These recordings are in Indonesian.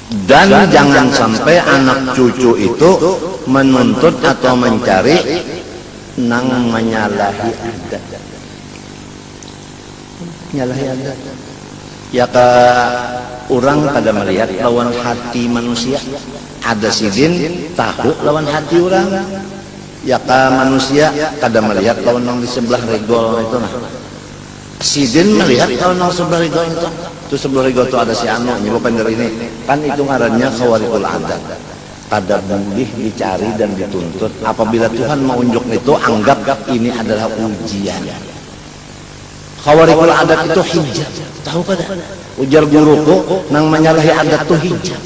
Dan jangan sampai anak cucu itu menuntut atau mencari nang menyalahi adat. Menyalahi adat. Ya ke orang pada melihat lawan hati manusia. Ada sidin tahu lawan hati orang. Ya ke manusia kada melihat lawan yang di sebelah regol itu nah. Sidin melihat lawan yang sebelah regol itu sebelah regol itu ada si anu nyebukan dari ini kan itu ngarannya khawarikul adat. Kada boleh dicari dan dituntut. Apabila Tuhan mau unjuk itu anggap ini adalah ujian. Khawarikul adat itu hijab. Tahu kada? Ujar guruku nang menyalahi adat itu hijab.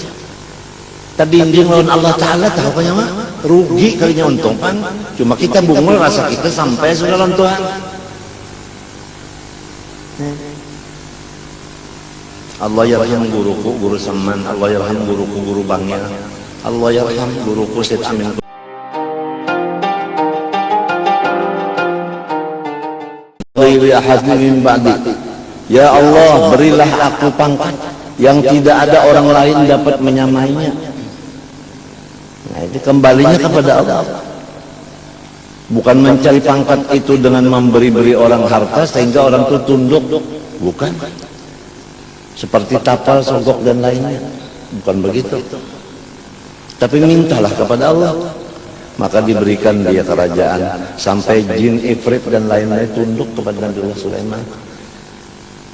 Tadinding lawan Allah Ta'ala tahu kaya mah? Rugi kalinya untung kan. Cuma kita bungul rasa kita sampai sudah lawan Tuhan. Allah yarham guruku, guru Saman. Allah yarham guruku, guru Bangil. Allah yarham guruku Syed Amin. Ya Allah, berilah aku pangkat yang tidak ada orang lain dapat menyamainya. Nah, itu kembalinya kepada Allah. Bukan mencari pangkat itu dengan memberi-beri orang harta sehingga orang itu tunduk. Bukan. Seperti tapal, sogok dan lainnya. Bukan begitu. Tapi mintalah kepada Allah. Maka diberikan dia kerajaan. Sampai jin, ifrit dan lain-lain tunduk kepada Nabi Sulaiman.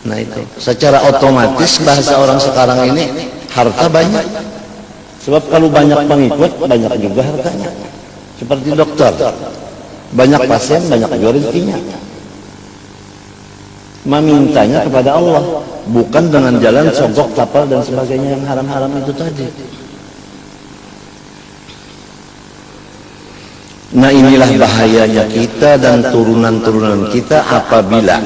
Nah itu. Secara otomatis bahasa orang sekarang ini harta banyak. Sebab kalau banyak pengikut, banyak juga hartanya. Seperti dokter. Banyak pasien, banyak juga rezekinya. Memintanya kepada Allah. Bukan dengan jalan sogok, tapal dan sebagainya yang haram-haram itu tadi. Nah inilah bahayanya kita dan turunan-turunan kita apabila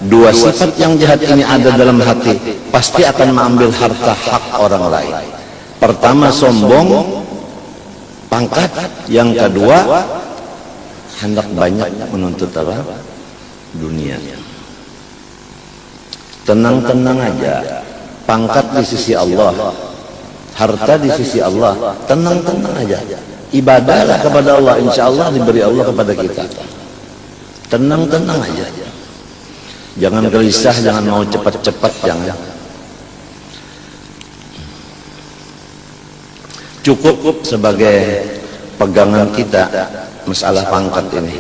dua sifat yang jahat ini ada dalam hati, pasti akan mengambil harta hak orang lain. Pertama sombong, pangkat. Yang kedua hendak banyak menuntut apa? Dunia. Tenang-tenang aja. Pangkat di sisi Allah, harta di sisi Allah. Tenang-tenang aja. Ibadahlah kepada Allah, insya Allah diberi Allah kepada kita. Tenang-tenang aja. Jangan gelisah, jangan mau cepat-cepat, jangan. Cukup sebagai pegangan kita masalah pangkat ini.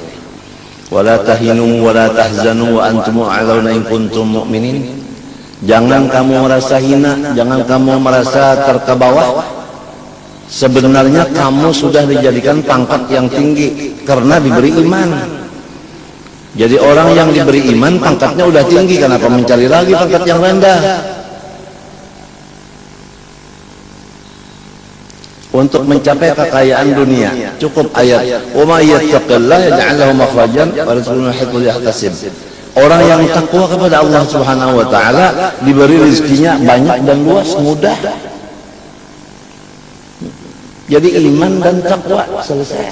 Wala tahinu wala tahzanu wa antum a'launa in kuntum mu'minin. Jangan kamu merasa hina, jangan kamu merasa terkebawah. Sebenarnya kamu sudah dijadikan pangkat yang tinggi karena diberi iman. Jadi orang yang diberi iman pangkatnya udah tinggi, kenapa mencari lagi pangkat yang rendah? Untuk mencapai kekayaan dunia cukup ayat wa may yattaqillaha yaj'al lahu makhrajan wa yarzuqhu haythu yahtasib. Orang yang takwa kepada Allah Subhanahu wa taala diberi rezekinya banyak dan luas, mudah. Jadi iman dan takwa selesai.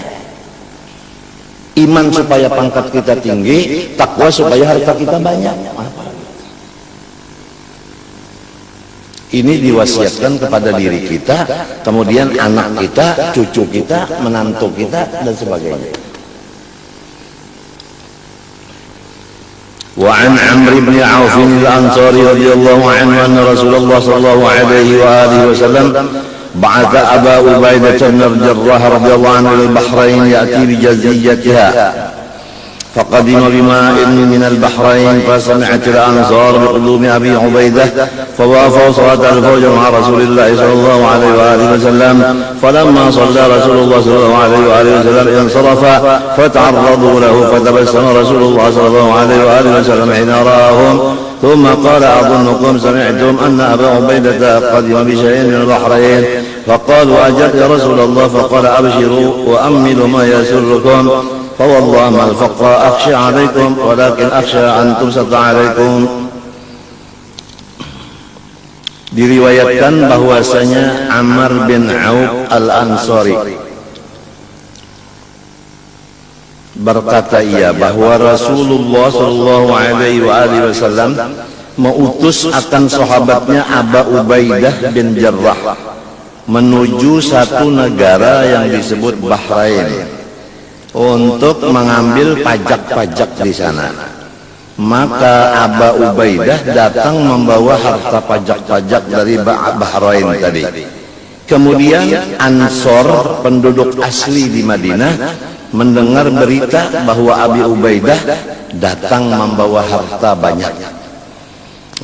Iman supaya pangkat kita tinggi, takwa supaya harta kita banyak. Ini diwasiatkan kepada diri kita, kemudian anak kita, cucu kita, menantu kita dan sebagainya. Wa an Amr bin Auf al-Ansari radhiyallahu anhu anna Rasulullah sallallahu alaihi wa alihi wasallam بعث أبا عبيدة بن الجراح رضي الله عنه إلى البحرين يأتي بجزيتها فقدم بماء من البحرين فسمعت الأنصار بقدوم أبي عبيدة فوافوا صلاة الفجر مع رسول الله صلى الله عليه وآله وسلم فلما صلى رسول الله صلى الله عليه وآله وسلم انصرف فتعرضوا له فتبسم رسول الله صلى الله عليه وآله وسلم حين رآهم ثم قال أظنكم سمعتم أن أبا عبيدة قدم بشيء من البحرين فقالوا أجل يا رسول الله فقال أبشروا وأملوا ما يسركم فوالله ما الفقر أخشى عليكم ولكن أخشى أن تبسط عليكم. Diriwayatkan bahwasanya Amr bin Auf al-Ansari berkata ia bahwa Rasulullah sallallahu alaihi wasallam mengutus akan sahabatnya Abu Ubaidah bin Jarrah menuju satu negara yang disebut Bahrain untuk mengambil pajak-pajak di sana. Maka Aba Ubaidah datang membawa harta pajak-pajak dari Bahrain tadi. Kemudian Ansor, penduduk asli di Madinah, mendengar berita bahwa Abi Ubaidah datang membawa harta banyak.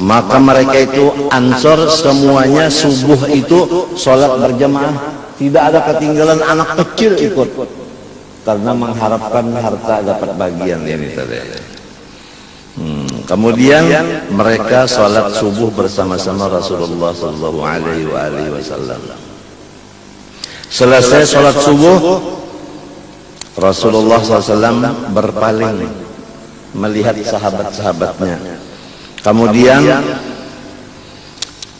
Maka mereka itu Ansor semuanya subuh itu sholat berjamaah, tidak ada ketinggalan anak kecil ikut, karena mengharapkan harta dapat bagian ini tadi. Kemudian mereka sholat subuh bersama-sama Rasulullah Sallallahu Alaihi Wasallam. Selesai sholat subuh, Rasulullah SAW berpaling melihat sahabat-sahabatnya. Kemudian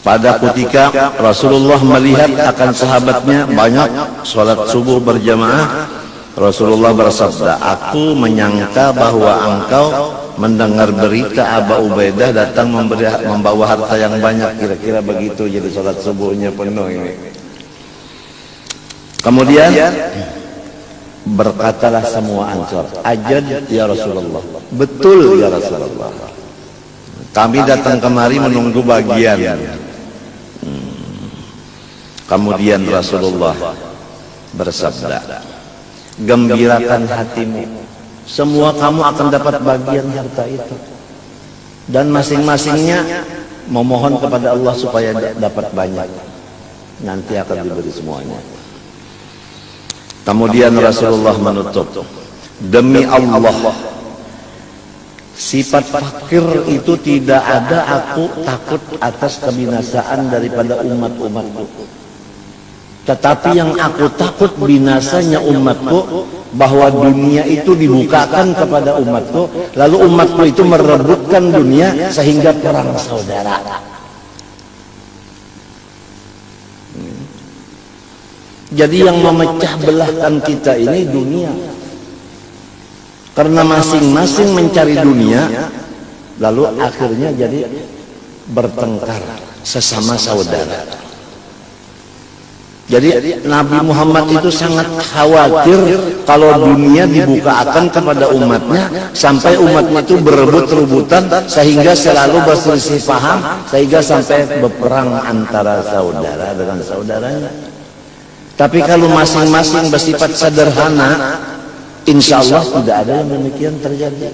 pada ketika Rasulullah melihat akan sahabatnya banyak sholat subuh berjamaah, Rasulullah bersabda, "Aku menyangka bahwa engkau mendengar berita Aba Ubaidah datang membawa harta yang banyak, kira-kira begitu, jadi sholat subuhnya penuh ini." Kemudian berkatalah semua Ansor, "Ajad ya Rasulullah." Betul ya Rasulullah, kami datang kemari menunggu bagian. Kemudian Rasulullah bersabda, "Gembirakan hatimu, semua kamu akan dapat bagian harta itu, dan masing-masingnya memohon kepada Allah supaya dapat banyak, nanti akan diberi semuanya." Kemudian Rasulullah menutup, "Demi Allah, sifat fakir itu tidak ada, aku takut atas kebinasaan daripada umat-umatku. Tetapi yang aku takut binasanya umatku, bahwa dunia itu dibukakan kepada umatku, lalu umatku itu merebutkan dunia sehingga perang saudara." Jadi yang memecah belahkan kita ini dunia, karena masing-masing mencari dunia, lalu akhirnya jadi bertengkar sesama saudara. Jadi Nabi Muhammad itu sangat khawatir kalau dunia dibukakan kepada umatnya, sampai umatnya itu berebut-rebutan sehingga selalu berselisih paham, sehingga sampai berperang antara saudara dengan saudaranya. Tapi kalau masing-masing bersifat sederhana, insya Allah tidak ada yang demikian terjadi.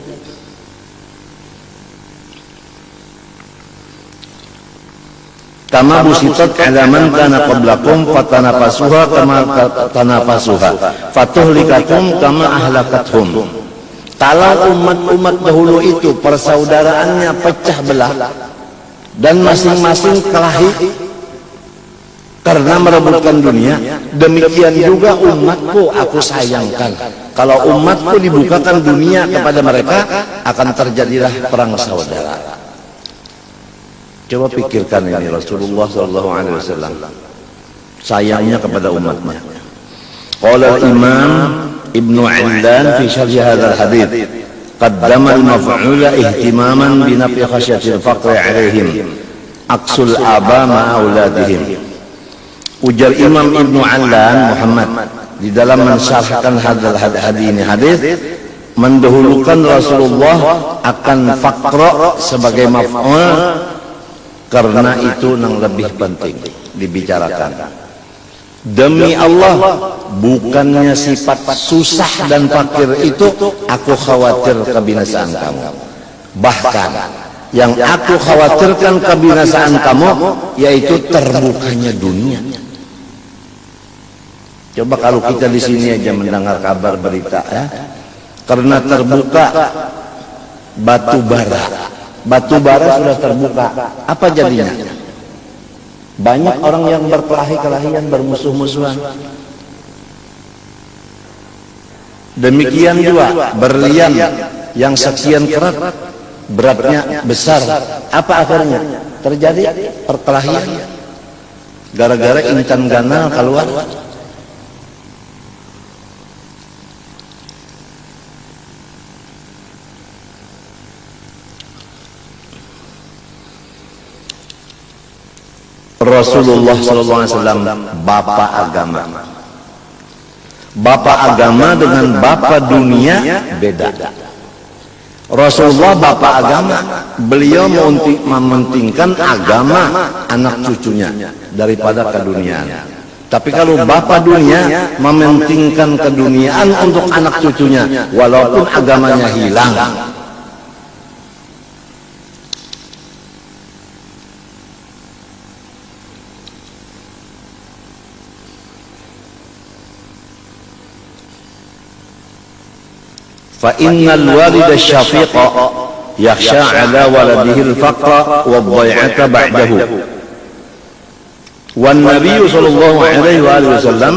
Kama busitat ala man kana qablakum fatanafasuha kama tanafasuha fatuhlikakum kama ahlakathum. Kalau umat-umat dahulu itu persaudaraannya pecah belah dan masing-masing kelahi karena merebutkan dunia, demikian juga umatku aku sayangkan. Kalau umatku dibukakan dunia kepada mereka, akan terjadilah perang saudara. Coba pikirkan ini, Rasulullah SAW sayangnya kepada umatnya. Qala Imam Ibnu Allan fi syarh hadzal hadits, qaddama al-maf'ula ihtimaman bi nafi khasyatil faqri 'alaihim aqsul aba ma auladihim. Ujar Imam Ibnu Allan Muhammad di dalam mensyarahkan hadis, mendahulukan Rasulullah akan faqra sebagai maf'ul, karena itu yang lebih penting dibicarakan. Demi Allah, bukannya sifat susah dan fakir itu aku khawatir kebinasaan kamu. Bahkan yang aku khawatirkan kebinasaan kamu yaitu terbukanya dunia. Coba kalau kita di sini aja mendengar kabar berita, ya, karena terbuka batu bara sudah terbuka, apa jadinya? Banyak orang yang berkelahi-kelahian, bermusuh-musuhan. Demikian juga berlian yang sekian karat, beratnya besar, apa akhirnya? Terjadi perkelahian gara-gara intan ganal keluar. Rasulullah SAW bapak agama. Bapak agama dengan bapak dunia beda. Rasulullah bapak agama, beliau mementingkan agama anak cucunya daripada keduniaan. Tapi kalau bapak dunia mementingkan keduniaan untuk anak cucunya, walaupun agamanya hilang. فإن الوالد الشفيق يخشى على ولده الفقر والضيعة بعده والنبي صلى الله عليه وآله وسلم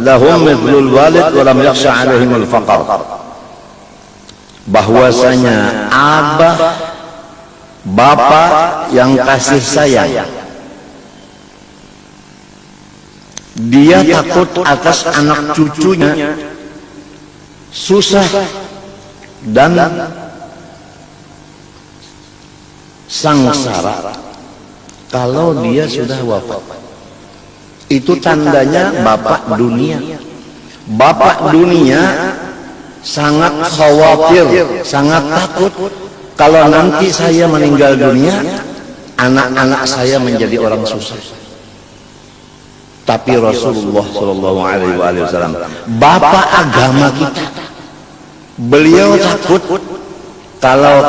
لهم مثل الوالد ولم يخشى عليهم الفقر. Bahwasanya abah bapak yang kasih sayang, dia takut atas anak cucunya susah dan sangsara kalau dia sudah wafat. Itu tandanya bapak dunia. Bapak dunia sangat khawatir, sangat takut kalau nanti saya meninggal dunia, anak-anak saya menjadi orang susah. Tapi Rasulullah SAW, bapak agama kita, beliau takut kalau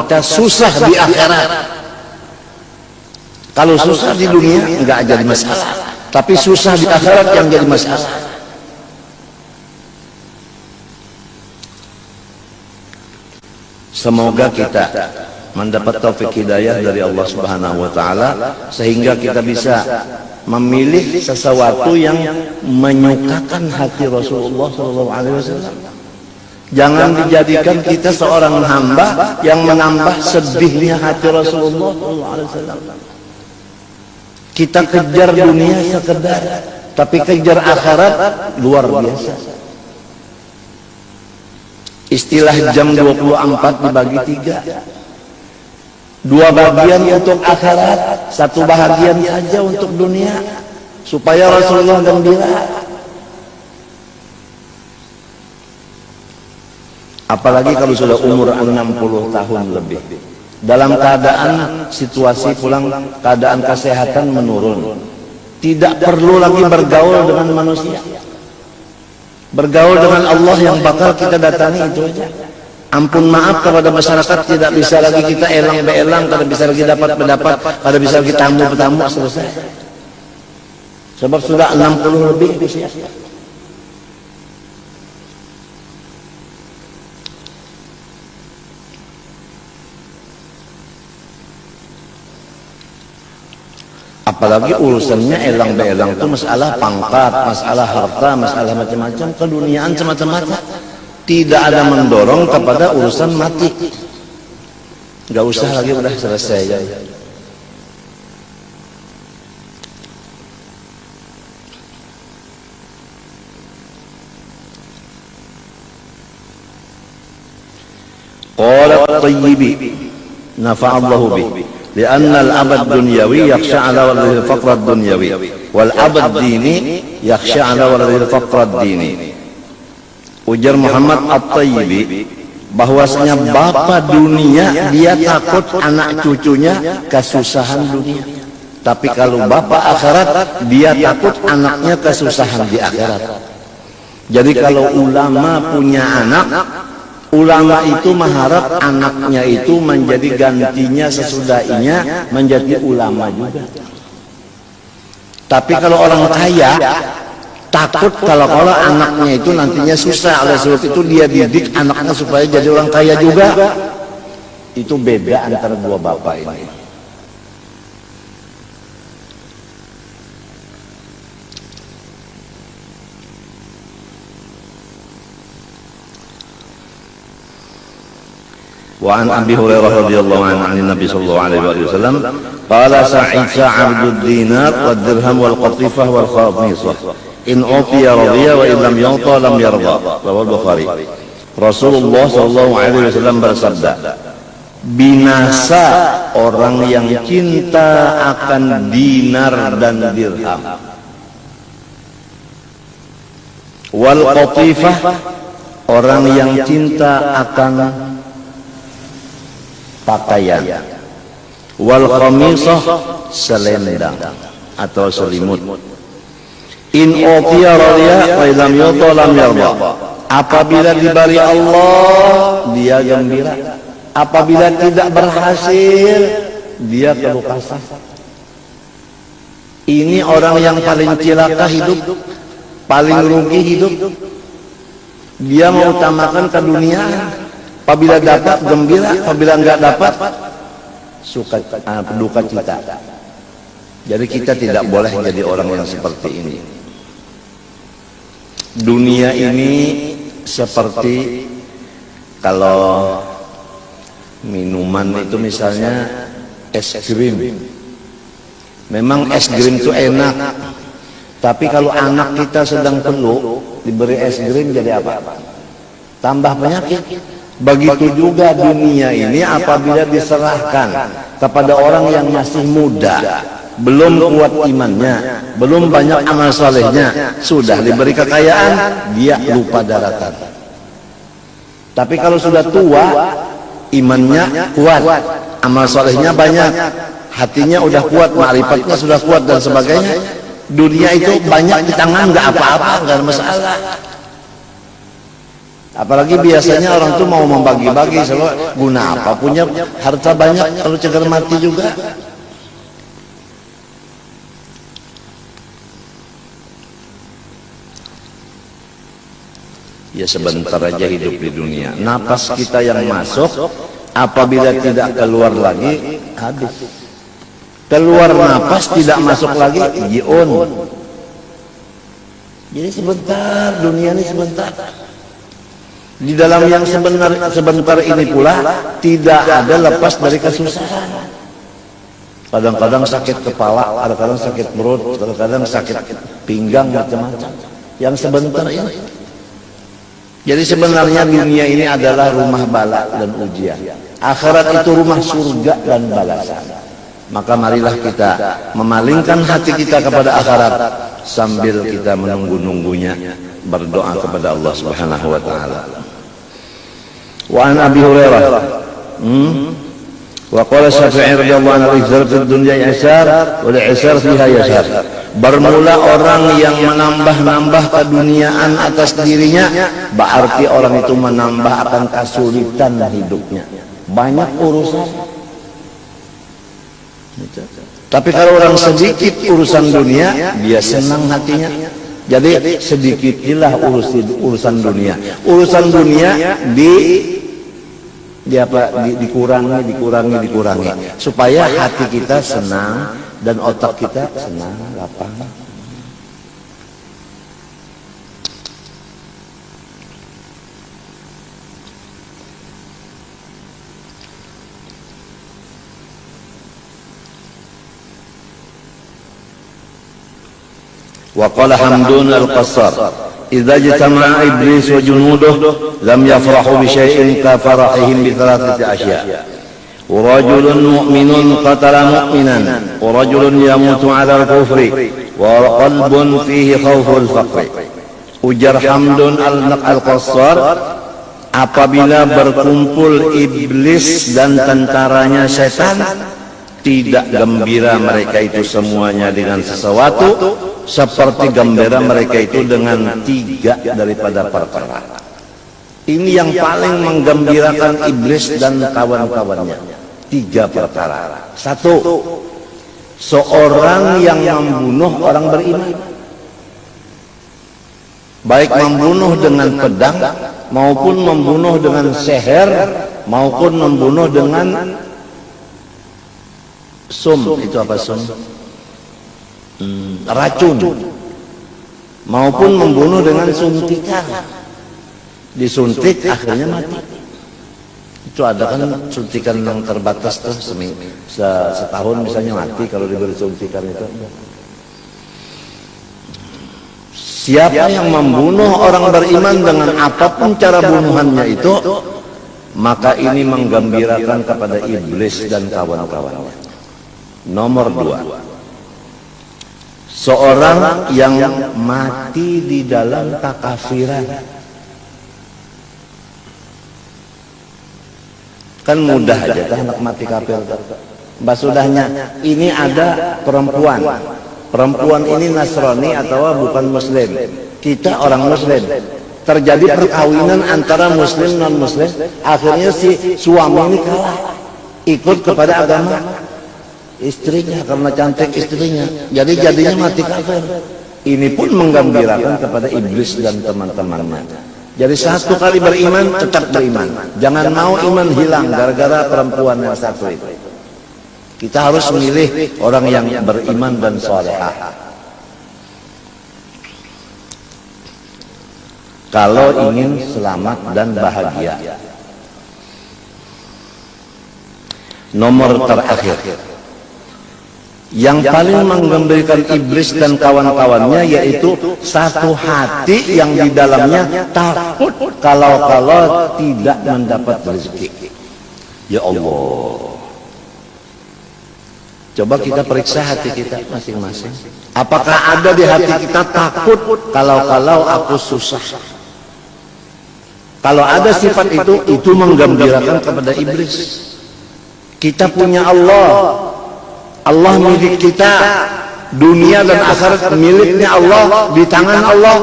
kita susah di akhirat. Kalau susah di dunia enggak jadi masalah, tapi susah di akhirat yang jadi masalah. Semoga kita mendapat taufik hidayah dari Allah Subhanahu wa taala sehingga kita bisa memilih sesuatu yang menyukakan hati Rasulullah SAW. Jangan dijadikan kita seorang hamba yang menambah sedihnya hati Rasulullah SAW. Kita kejar dunia sekedar, tapi kejar akhirat luar biasa. Istilah jam 24 dibagi 3. 2 bagian untuk akhirat, 1 bagian saja untuk dunia, supaya Rasulullah gembira. Apalagi kalau sudah umur 60 tahun lebih, dalam keadaan situasi pulang keadaan kesehatan menurun, tidak perlu lagi bergaul dengan manusia, bergaul dengan Allah yang bakal kita datangi itu aja. Ampun maaf kepada masyarakat, tidak bisa lagi kita elang beelang, tidak bisa lagi dapat pendapat, tidak bisa lagi tamu-tamu, selesai. Sebab sudah 60 lebih usia. Apalagi urusannya elang beelang itu masalah pangkat, masalah harta, masalah macam-macam, keduniaan semacam-macam. Tidak ada mendorong kepada urusan mati. Gak usah lagi, udah selesai ya. Qala at-Tayyibi nafa'allahu bih. لأن الأب الدنيوي يخشى على ولده الفقر الدنيوي والأب الديني يخشى على ولده الفقر الديني. Ujar Muhammad At-Tayyibi bahwasanya bapak dunia dia takut anak cucunya kesusahan dunia. Tapi kalau bapak akhirat dia takut anaknya kesusahan di akhirat. Jadi kalau ulama punya anak, ulama itu mengharap anaknya itu menjadi gantinya sesudahnya menjadi ulama juga. Tapi kalau orang kaya takut kalau anaknya itu nantinya susah, oleh sebab itu dia didik anaknya supaya jadi orang kaya juga. Itu beda antara dua bapak ini. وعن أبي هريرة رضي الله عنه عن النبي صلى الله عليه وسلم قال سعيد عبد الدينار والدرهم والقطيفة والخميصة إن أعطي رضي وإن لم يعطى لم يرضى. رواه البخاري. Rasulullah sallallahu alaihi wasallam bersabda, binasa orang yang cinta akan dinar dan dirham. Wal qatifah, orang yang cinta akan pakaian. Wal khamisah, selendang atau selimut. In utiya radiya wa lam yuta lam yarda. Apabila diberi Allah, dia gembira. Apabila tidak berhasil, dia keluh kesah. Ini orang yang paling cilaka hidup, paling rugi hidup. Dia mengutamakan keduniaan. Apabila dapat gembira, apabila enggak dapat suka duka cita. Jadi kita tidak boleh jadi orang yang seperti ini. Dunia ini seperti kalau minuman itu misalnya es krim. Memang es krim itu enak, tapi kalau anak kita sedang perlu diberi es krim jadi apa? Tambah penyakit. Begitu juga dunia ini apabila diserahkan kepada orang yang masih muda, belum kuat imannya, belum banyak amal salehnya, sudah diberi kekayaan, dia lupa daratan. Tapi kalau sudah tua, imannya kuat, amal salehnya banyak, hatinya udah kuat, ma'rifatnya sudah kuat dan sebagainya, dunia itu banyak di tangan, nggak apa-apa, nggak ada masalah. Apalagi biasanya orang tuh mau membagi-bagi, selalu guna apa punya harta banyak kalau cegar mati juga. Ya sebentar aja hidup di dunia. Napas kita yang masuk, apabila tidak keluar lagi, habis. Keluar napas tidak masuk lagi, jiun. Jadi sebentar, dunia ini sebentar. Di dalam yang sebentar ini pula tidak ada lepas dari kesusahan. Kadang-kadang sakit kepala, kadang-kadang sakit perut, kadang-kadang sakit pinggang, macam-macam. Yang sebentar ini. Jadi sebenarnya dunia ini adalah rumah bala dan ujian. Akhirat itu rumah surga dan balasan. Maka marilah kita memalingkan hati kita kepada akhirat sambil kita menunggu-nunggunya, berdoa kepada Allah Subhanahu wa taala. Wa an Abi Hurairah wa qala Syafi'i radhiyallahu anhu al-ihzar fid dunya yasar wal ihsar fiha yasar. Bermula orang yang menambah-nambah keduniaan atas dirinya, berarti orang itu menambah akan kesulitan hidupnya. Banyak urusan. Tapi kalau orang sedikit urusan dunia, dia senang hatinya. Jadi sedikitilah urusan dunia. Urusan dunia dikurangi supaya hati kita senang dan otak kita senang, lapang. Wa qala Hamdun al-Qassar, idza jatama'a iblis wa junuduhu lam yafrahu bi syai'in ka farahihim bi thalathati asya'. Rajulun mu'minun qatala mu'minan, wa rajulun yamutu 'ala al-kufri, wa qalbun fihi khawful faqri. Ujar Hamdun al-Qassar, apabila berkumpul iblis dan tentaranya setan, tidak gembira mereka itu semuanya dengan sesuatu, seperti gembira mereka itu dengan tiga daripada perkara. Ini yang paling menggembirakan iblis dan kawan-kawannya. Tiga perkara. Satu, seorang yang membunuh orang beriman. Baik membunuh dengan pedang, maupun membunuh dengan seher, maupun membunuh dengan sum. Itu apa sum? Racun, maupun membunuh dengan suntikan. Disuntik akhirnya mati. Itu ada kan suntikan yang terbatas tuh, setahun misalnya mati kalau diberi suntikan itu. Siapa yang membunuh orang beriman dengan apapun cara bunuhannya itu, maka ini menggembirakan kepada iblis dan kawan-kawannya. Nomor 2, seorang yang mati di dalam kekafiran. Kan mudah aja kan anak mati kafir. Basudahnya ini ada perempuan ini Nasrani atau bukan Muslim, kita orang Muslim, terjadi perkawinan antara Muslim non Muslim, akhirnya si suami ini kalah ikut kepada agama istrinya karena cantik istrinya, jadi jadinya mati kafir. Ini pun menggembirakan kepada iblis dan teman-temannya. Jadi satu kali beriman tetap beriman, jangan mau iman hilang gara-gara perempuan yang satu itu. Kita harus memilih orang yang beriman dan salehah. Kalau ingin selamat dan bahagia. Nomor terakhir, yang paling menggembirakan iblis dan kawan-kawannya yaitu satu hati yang di dalamnya takut kalau tidak mendapat rezeki. Ya Allah, coba kita periksa hati kita masing-masing. Apakah ada di hati kita takut kalau aku susah? Kalau ada sifat itu menggembirakan kepada iblis. Kita punya Allah milik kita, dunia dan akhirat miliknya Allah, di tangan Allah.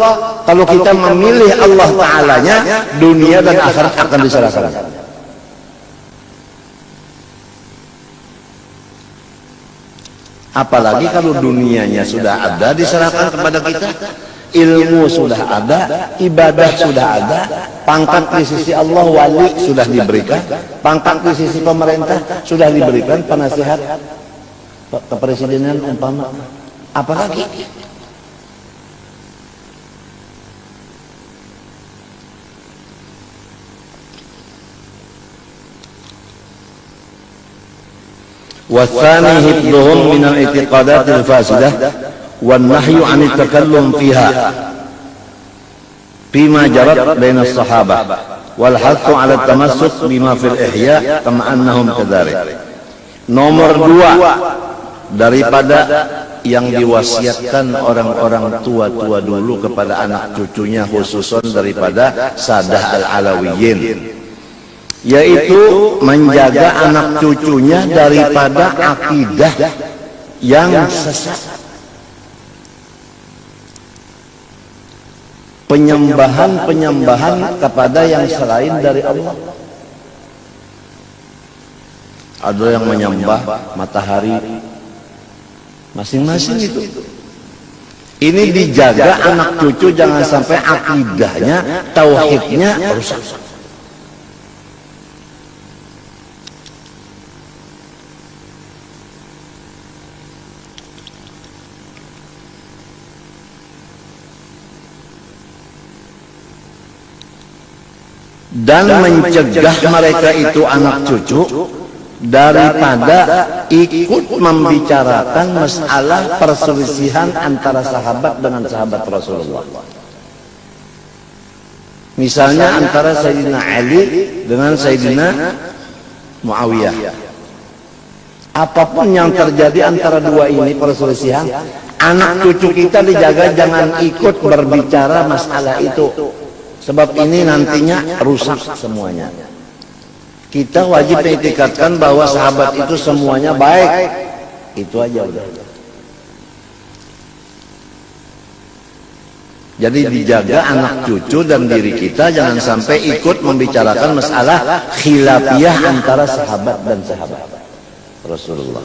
Kalau kita memilih Allah Ta'alanya, dunia dan akhirat akan diserahkan. Apalagi kalau dunianya sudah ada diserahkan kepada kita, ilmu sudah ada, ibadah sudah ada, pangkat di sisi Allah wali sudah diberikan, pangkat di sisi pemerintah sudah diberikan, penasihat kepresidenan umpama, apalagi والثاني حفظهم من الاعتقادات الفاسدة والنهي عن التكلم فيها فيما جرت بين الصحابة والحث على التمسك بما في الإحياء كما أنهم كذلك. Nomor 2, daripada yang diwasiatkan orang-orang tua-tua dulu kepada anak cucunya, khususon daripada Sadah Al-Alawiyin, yaitu menjaga anak cucunya daripada akidah yang sesat, penyembahan kepada yang selain dari Allah. Ada yang menyembah matahari, masing-masing itu. Ini dijaga anak cucu jangan sampai akidahnya, tauhidnya rusak. Dan mencegah mereka itu anak cucu daripada ikut membicarakan masalah perselisihan antara sahabat dengan sahabat Rasulullah. Misalnya antara Sayyidina Ali dengan Sayyidina Muawiyah. Apapun yang terjadi antara dua ini perselisihan, anak cucu kita dijaga jangan ikut berbicara masalah itu. Sebab ini nantinya rusak semuanya. Kita wajib mengitikadkan bahwa sahabat itu semuanya baik. Itu aja udah. Jadi dijaga anak cucu dan diri kita jangan sampai ikut membicarakan masalah khilafiyah antara sahabat dan sahabat Rasulullah.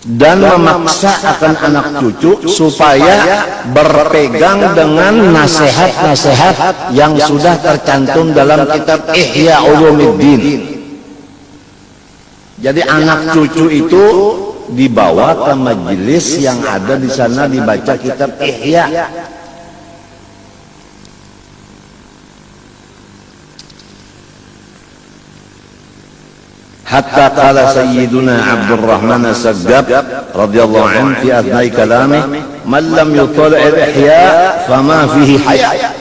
Dan memaksa akan anak cucu supaya berpegang dengan nasihat-nasihat yang sudah tercantum dalam kitab Ihya Ulumuddin. Jadi anak cucu itu dibawa ke majelis yang ada di sana, dibaca kitab Ihya. Hatta qala Sayyiduna Abdurrahman As-Saggab radhiyallahu anhu fi athnai kalami man lam yutali' al-ihya fama fihi hayat.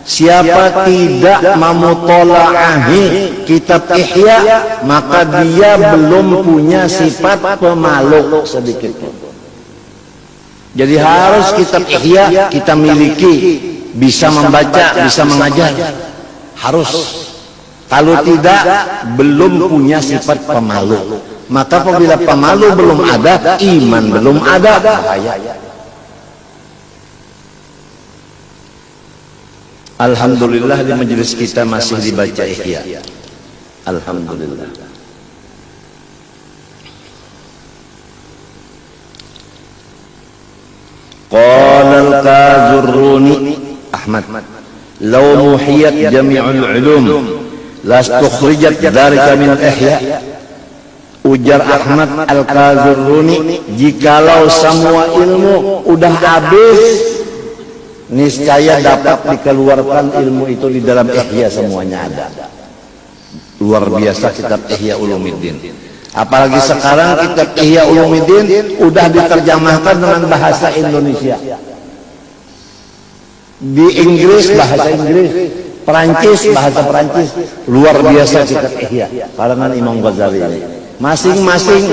Siapa tidak memutolaahi kitab Ihya, maka dia belum punya sifat pemalu sedikit pun. Jadi harus kitab Ihya kita miliki, bisa membaca, bisa mengajar, harus. Kalau tidak, belum punya sifat pemalu. Maka apabila pemalu belum ada, iman belum ada, bahaya. Alhamdulillah di majelis kita masih dibaca Ihya. Alhamdulillah. Qala al-Kazurruni Ahmad, law muhiyat jami'ul ulum lastukhrijat dzalika min Ihya. Ujar Ahmad al-Kazurruni, jikalau semua ilmu udah habis, niscaya dapat dikeluarkan ilmu itu di dalam Ihya, semuanya ada. Luar biasa kitab Ihya Ulumuddin. Apalagi sekarang kitab Ihya Ulumuddin udah diterjemahkan dengan bahasa Indonesia. Di Inggris bahasa Inggris, Perancis bahasa Perancis. Luar biasa kitab Ihya karangan Imam Ghazali ini. Masing-masing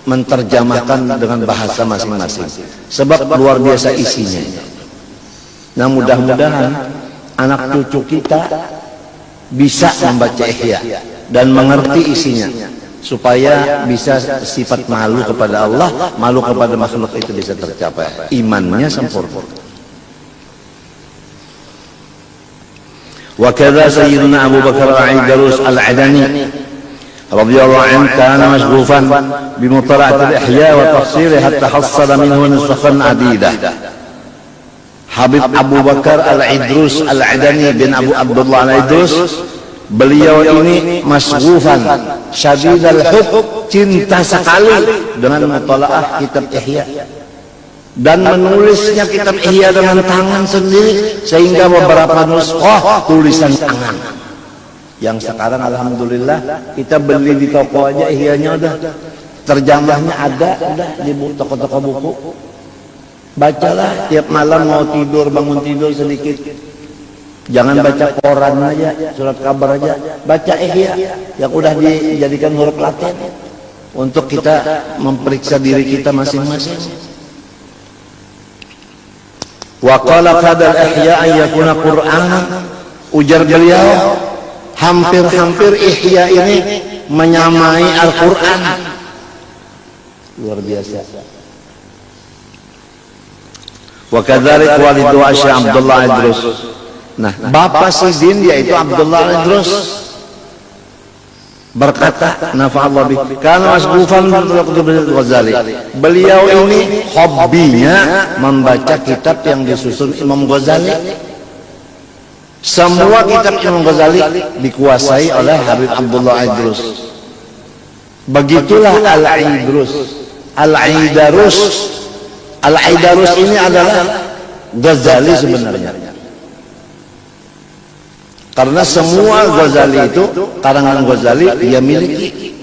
menterjemahkan dengan bahasa masing-masing. Sebab luar biasa isinya. Nah, mudah-mudahan anak cucu kita bisa membaca Ihya dan mengerti isinya, supaya bisa sifat malu kepada Allah, malu kepada makhluk itu bisa tercapai, imannya sempurna. Wa kadza sayyiduna Abu Bakar al-Aidarus al-Adani radhiyallahu anhu kana masghufan bi mutala'at al-Ihya wa tafsirih hatta hassala minhu nusakhan adidah. Habib Abu Bakar al-Idrus al-Adani bin Abu Abdullah al-Idrus, beliau ini masghufan, syadid al-hub, cinta sekali dengan mutalaah kitab Ihya, dan menulisnya kitab Ihya dengan tangan sendiri, sehingga beberapa nuskhah tulisan tangan. Yang sekarang alhamdulillah kita beli di toko aja Ihyanya, udah terjemahnya ada, udah di toko-toko buku. Bacalah tiap malam mau tidur, bangun tidur sedikit. Jangan baca koran aja, surat kabar aja. Baca Ihya yang udah dijadikan huruf Latin untuk kita memeriksa diri kita masing-masing. Wa qala qadal Ihya an yakuna Qur'anan. Ujar beliau, hampir-hampir Ihya ini menyamai Al-Qur'an. Luar biasa. Wa kadzalik walidu Syekh Abdullah Idrus. Nah, bapak Sidin yaitu Abdullah Idrus berkata, nafa'allah bi, kana masghufan bil Ghazali. Beliau ini hobinya membaca kitab yang disusun Imam Ghazali. Semua kitab Imam Ghazali dikuasai oleh Habib Abdullah Idrus. Begitulah Al-Idrus, Al-Aidarus. Al-Aidarus ini adalah Ghazali sebenarnya. Karena semua Ghazali itu, karangan Ghazali dia miliki.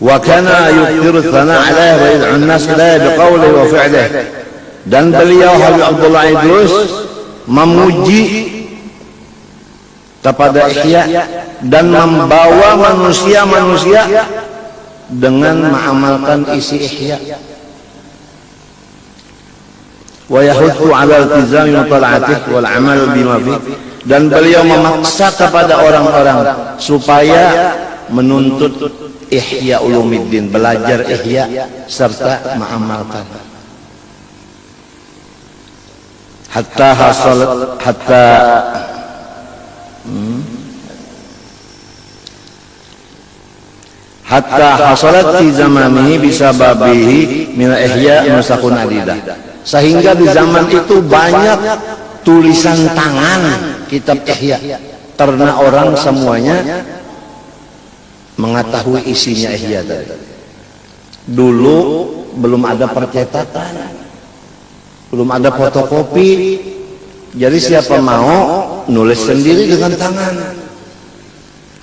Wa kana yukthiru tsana' alaihi wa yad'u an-nas ilaihi biqawlihi wa fi'lihi. Dan beliau Habib Abdullah Idrus memuji kepada Ihya dan membawa manusia-manusia dengan mengamalkan isi Ihya. Wa yahuthu 'ala iltizami mutala'atihi wal 'amal bima fihi. Dan beliau memaksa kepada orang-orang supaya menuntut Ihya Ulumuddin, belajar Ihya serta mengamalkan. Hatta hasalat fi zamanihi bisababihi min Ihya nusakhun adidah. Sehingga di zaman itu banyak tulisan tangan kitab Ihya, karena orang semuanya mengetahui isinya Ihya tadi. Dulu belum ada percetakan, belum ada fotokopi, jadi siapa mau nulis sendiri dengan tangan.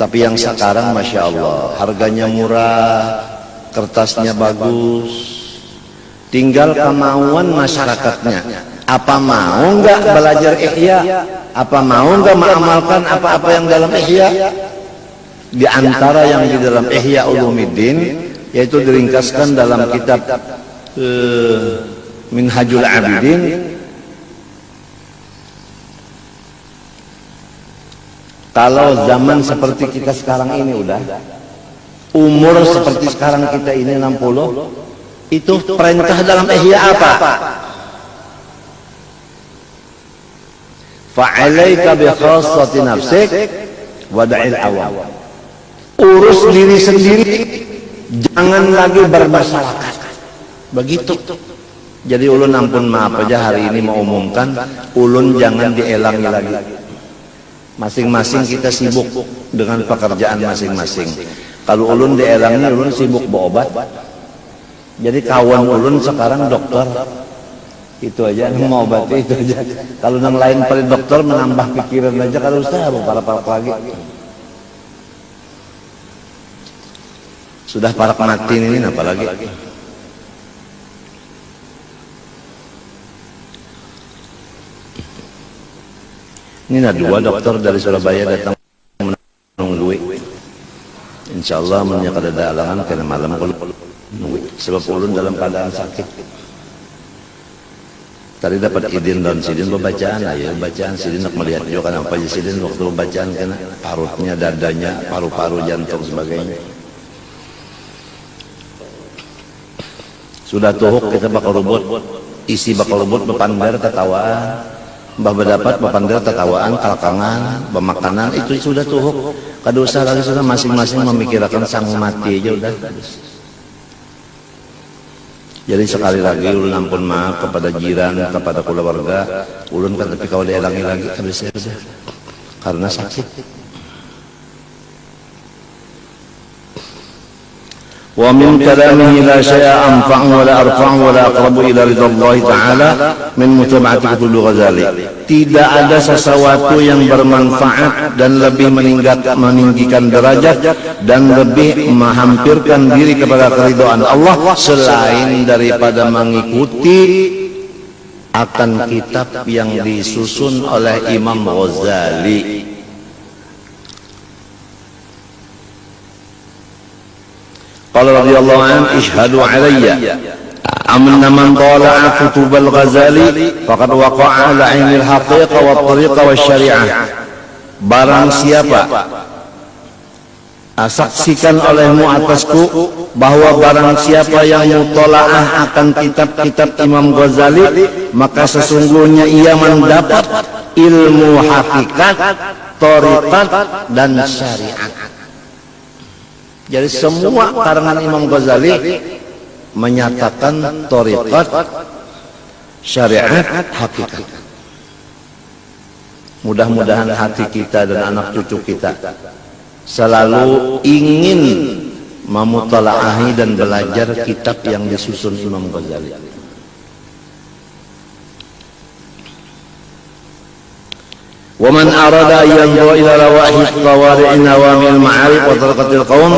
Tapi yang sekarang Masya Allah, harganya murah, kertasnya bagus, tinggal kemauan masyarakatnya. Apa mau nggak belajar ihya? Apa mau nggak mengamalkan apa-apa yang dalam ihya? Di antara yang di dalam Ihya Ulumuddin, yaitu diringkaskan dalam kitab Minhajul Abidin. Kalau zaman seperti kita sekarang ini udah umur seperti sekarang kita ini 60, itu perintah dalam Ihya apa? Fa'alaika bi khassati nafsik wada'il awam. Urus diri sendiri, jangan lagi bermasyarakat. Begitu. Jadi ulun ampun maaf aja hari ini mau umumkan, ulun jangan dielangi lagi. Masing-masing kita sibuk dengan pekerjaan masing-masing. Kalau ulun dielangi, ulun sibuk berobat. Jadi kawan ulun sekarang dokter. Itu aja, mau obati itu aja. Kalau yang lain pada dokter menambah pikiran aja, kalau saya para lagi. Sudah parak mati ini apalagi. Ini ada 2 dokter dari Surabaya datang menunggu. Insyaallah mennya kada ada alangan karena malam nunggu. Sebab ulun dalam keadaan sakit. Tadi dapat idin dan sidin bacaan, ayo bacaan sidin nak melihat juga kan apa aja sidin waktu bacaan kena parutnya, dadanya, paru-paru, jantung sebagainya. Sudah tuhuk kita bakal rubut, isi bakal rubut bepandar ketawaan, mbah berdapat bepandar ketawaan, kalkangan, bemakanan, itu sudah tuhuk. Kadosa lagi sudah masing-masing memikirkan sang mati aja udah. Jadi sekali lagi ulun ampun maaf kepada jiran, kepada keluarga, ulun kan tapi kalau dielangi lagi habis saja karena sakit. Wa min kalamihi la syai'a anfa'u wa la arfa'u wa la aqrabu ila ridallahi ta'ala min mutaba'ati kutubil Ghazali. Tidak ada sesuatu yang bermanfaat dan lebih meninggikan derajat dan lebih menghampirkan diri kepada keridhaan Allah selain daripada mengikuti akan kitab yang disusun oleh Imam Ghazali. Qala radhiyallahu anhu ishhadu alayya amna man tala'a kutub al-Ghazali faqad waqa'a ala 'ainil haqiqa wa tariqa wa syari'ah. Barang siapa saksikan olehmu atasku bahwa barang siapa yang mutalaah akan kitab-kitab Imam Ghazali, maka sesungguhnya ia mendapat ilmu hakikat, tariqat dan syariat. Jadi semua karangan Imam Ghazali menyatakan tariqat, syariat, hakikat. Mudah-mudahan hati kita dan anak cucu kita selalu ingin memutalaahi dan belajar kitab yang disusun Imam Ghazali. ومن أراد أن ينظر إلى رواحي طوارئ نوامي المعارف وطرقة القوم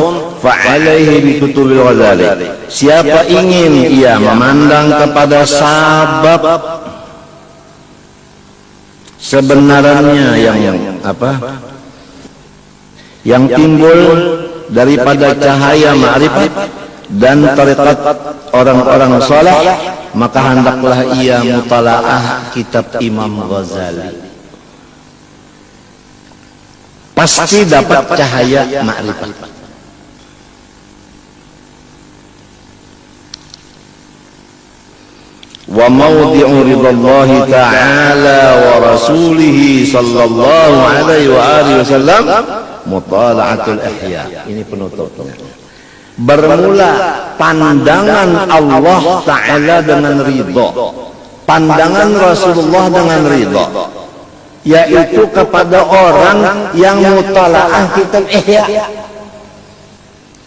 فعليه بكتب الغزالي. Siapa ingin ia memandang kepada sabab sebenarnya yang timbul daripada cahaya ma'rifat dan tariqat orang-orang saleh, maka hendaklah ia mutalaah kitab Imam Ghazali. Pasti dapat cahaya ma'rifat. Wa mawdi'u ridallahi ta'ala wa rasulihi sallallahu alaihi wa alihi wasallam mutala'atul ihya. Ini penutupnya. Bermula pandangan Allah Ta'ala dengan ridha, pandangan Rasulullah dengan ridha, yaitu kepada orang yang mutalaah kitab Ihya.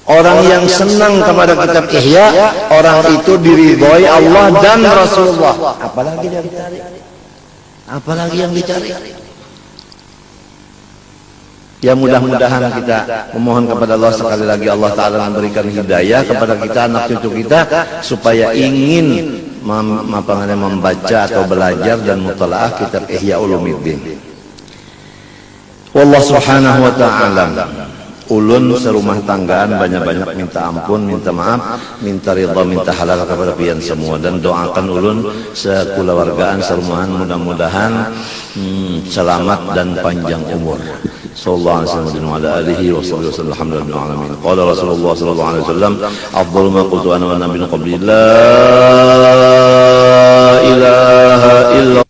Orang yang senang kepada kitab Ihya, orang itu diridhoi Allah dan Rasulullah. Apalagi yang dicari? Apalagi yang dicari? Ya mudah-mudahan kita memohon kepada Allah sekali lagi, Allah Ta'ala memberikan hidayah kepada kita, anak cucu kita, supaya ingin membaca atau belajar dan mutalaah kitab Ihya Ulumuddin. Wallah subhanahu wa ta'ala. Ulun serumah tanggaan banyak-banyak minta ampun, minta maaf, minta ridha, minta halal kepada pian semua, dan doakan ulun sekeluargaan serumahan mudah-mudahan selamat dan panjang umur. Sallallahu alaihi wasallam wa ala alihi wa sahbihi wasallam. Alhamdulillah alamin. Qala Rasulullah sallallahu alaihi wasallam, afdalu ma qultu ana wa nabiyyu qabli, la ilaha illa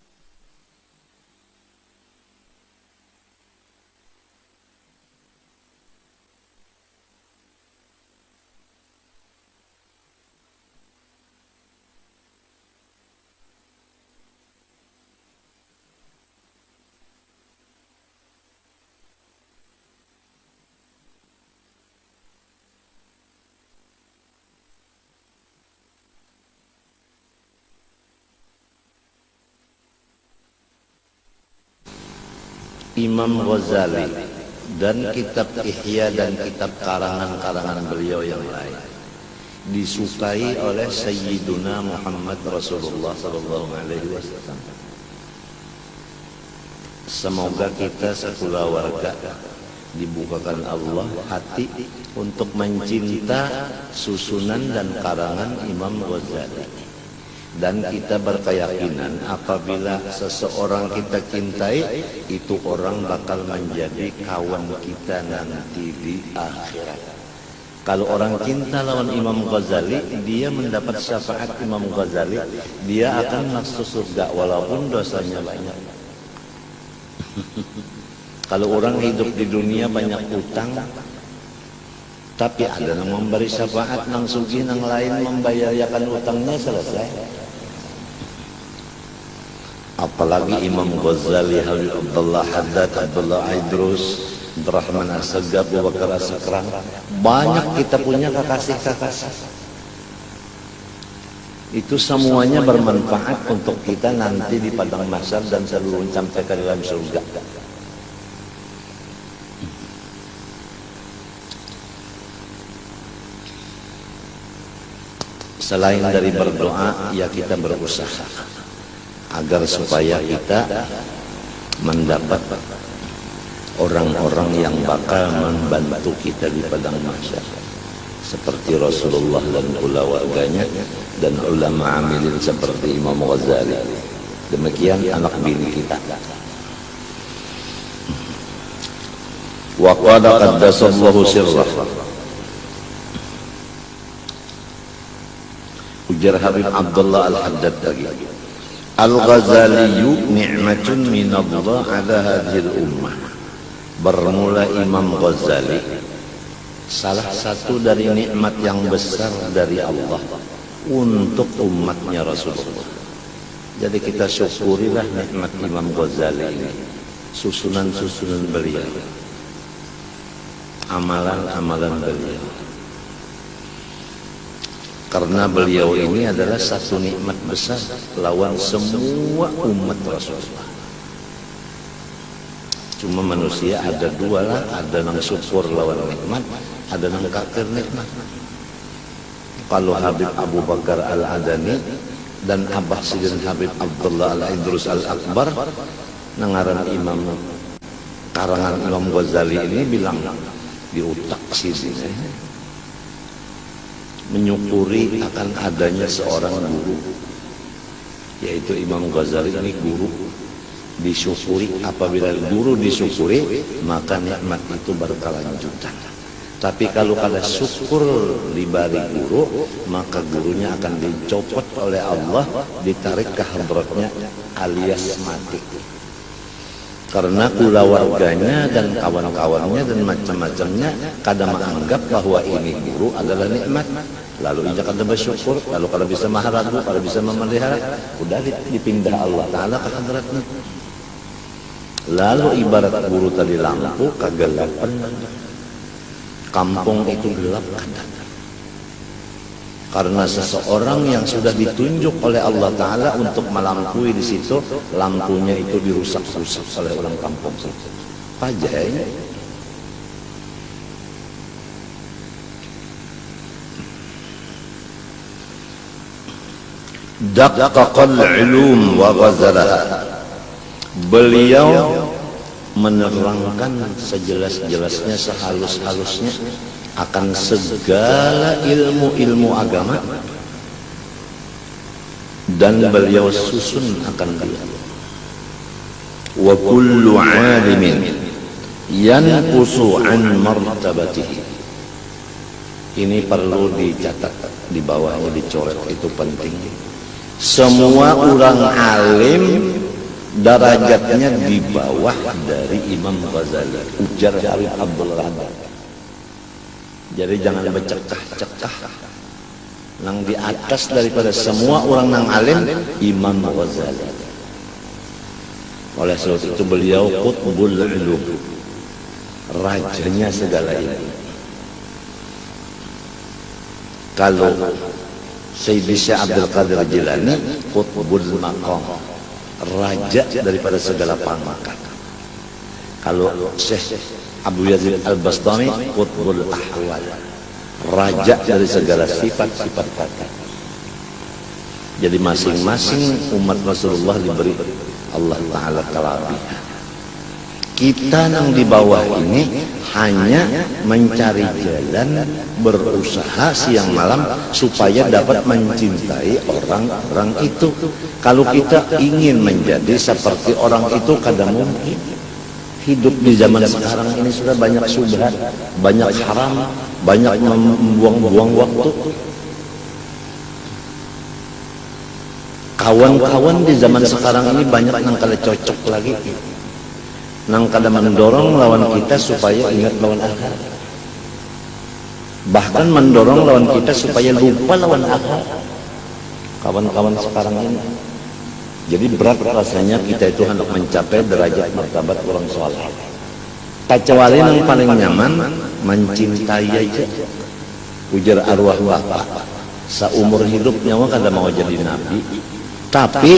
Imam Ghazali dan kitab Ihya dan kitab karangan-karangan beliau yang lain disukai oleh Sayyiduna Muhammad Rasulullah sallallahu alaihi wasallam. Semoga kita sekeluarga dibukakan Allah hati untuk mencinta susunan dan karangan Imam Ghazali. Dan kita berkeyakinan apabila seseorang kita cintai, itu orang bakal menjadi kawan kita nanti di akhirat. Kalau orang cinta lawan Imam Ghazali, dia mendapat syafaat Imam Ghazali, dia akan masuk surga walaupun dosanya banyak. Kalau orang hidup di dunia banyak utang, tapi ada yang memberi syafaat nang sugih, nang lain membayarkan utangnya, selesai. Apalagi Imam Ghazali, Habib Abdullah Haddad, Abdullah Idrus, Abdurrahman As-Sagab, Abu Bakar As-Sakran, banyak kita punya kekasih-kekasih. Itu semuanya bermanfaat untuk kita nanti di padang mahsyar dan seluruh sampai ke dalam surga. Selain dari berdoa, ya kita berusaha agar supaya kita mendapat orang-orang yang bakal membantu kita di padang mahsyar, seperti Rasulullah dan keluarganya, dan ulama amilin seperti Imam Ghazali. Demikian anak bini kita. Wa qad qaddasallahu sirrah. Ujar Habib Abdullah Al-Haddad lagi, Al-Ghazaliyu ni'matun minallah ala hadhil ummah. Bermula Imam Ghazali salah satu dari nikmat yang besar dari Allah untuk umatnya Rasulullah. Jadi kita syukurilah nikmat Imam Ghazali ini, susunan-susunan beliau, amalan-amalan beliau. Karena beliau ini adalah satu nikmat besar lawan semua umat Rasulullah. Cuma manusia ada dua lah, ada yang syukur lawan nikmat, ada yang kafir nikmat. Kalau Habib Abu Bakar Al-Adani dan Abah Sidin Habib Abdullah Al-Idrus Al-Akbar, nangaran Imam karangan Imam Ghazali ini bilang di utak sini, menyukuri akan adanya seorang guru, yaitu Imam Ghazali ini guru. Disyukuri, apabila guru disyukuri maka nikmat itu berkelanjutan. Tapi kalau kada syukur diberi guru, maka gurunya akan dicopot oleh Allah, ditarik ke hadratnya alias mati. Karena keluarganya dan kawan-kawannya dan macam-macamnya kada menganggap bahwa ini guru adalah nikmat. Lalu ia kada bersyukur, lalu kada bisa maharagu, kada bisa memelihara, udah dipindah Allah Ta'ala ke hadratnya. Lalu ibarat guru tadi lampu kegelapan, kampung itu gelap kadang. Karena seseorang yang sudah ditunjuk oleh Allah Ta'ala untuk melampaui di situ, lampunya itu dirusak-rusak oleh orang kampung. Pajai daqqaqal ulum wa ghazalaha. Beliau menerangkan sejelas-jelasnya, sehalus-halusnya akan segala ilmu-ilmu agama, dan beliau susun akan dia. Wa kullu alimin yanqusu an martabatihi. Ini perlu dicatat, di bawahnya dicoret, itu penting. Semua orang alim derajatnya di bawah dari Imam Ghazali, ujar Habib Abdul Rahman. Jadi jangan bercekah-cekah. Nang di atas daripada semua orang nang alim Imam Ghazali. Oleh sebab itu beliau qutbul ulum, rajanya segala ilmu. Kalau Sayyidi Syekh Abdul Qadir Jilani qutbul maqam, raja daripada segala pangkat. Kalau Syekh Abu Yazid Al-Bastami qutbul ahwal, raja dari segala sifat-sifat kata. Jadi masing-masing umat Rasulullah diberi Allah Ta'ala kelebihan. Kita yang di bawah ini hanya mencari jalan, berusaha siang malam supaya dapat mencintai orang-orang itu. Kalau kita ingin menjadi seperti orang itu, kadang mungkin. Hidup di zaman sekarang ini sudah banyak syubhat, banyak haram, banyak membuang-buang waktu. Kawan-kawan di zaman sekarang ini banyak yang kada cocok lagi, nang kada mendorong lawan kita supaya ingat lawan akhirat, bahkan mendorong lawan kita supaya lupa lawan akhirat. Kawan-kawan sekarang ini, jadi berat rasanya kita itu hendak mencapai derajat martabat orang soleh. Kecuali yang paling nyaman mencintai aja. Ujar arwah bapak, seumur hidupnya mah kada mau jadi nabi, tapi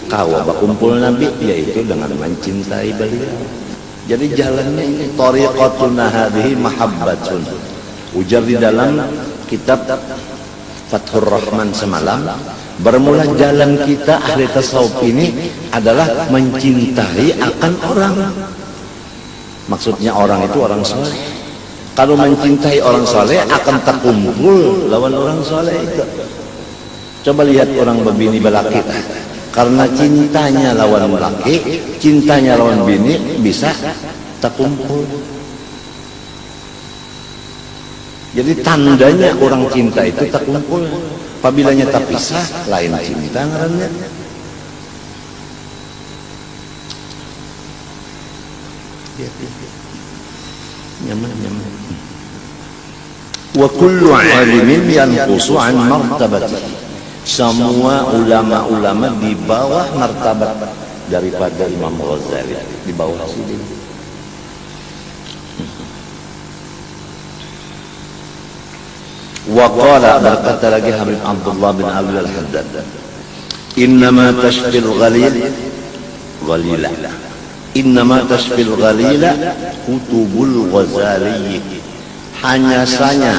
kawa berkumpul nabi yaitu dengan mencintai beliau. Jadi jalannya ini tariqatuna hadhihi mahabbatun. Ujar di dalam kitab Fathur Rahman semalam, bermula jalan kita ahli tasawuf ini adalah mencintai akan orang. Maksudnya orang itu orang soleh. Kalau mencintai orang soleh akan terkumpul lawan orang soleh itu. Coba lihat orang berbini belaki, karena cintanya lawan laki, cintanya lawan bini bisa terkumpul. Jadi tandanya orang cinta itu terkumpul. Apabila terpisah, lain cinta ngarannya. Nyaman. Wa kullu alimin yanqusu an martabatihi. Semua ulama-ulama di bawah martabat daripada Imam Ghazali, di bawah sini. Wa qala, berkata lagi Habib Abdullah bin Abdul Al-Haddad, innama tashfil ghalila, innama tashfil ghalila kutubul Ghazali. Hanya saja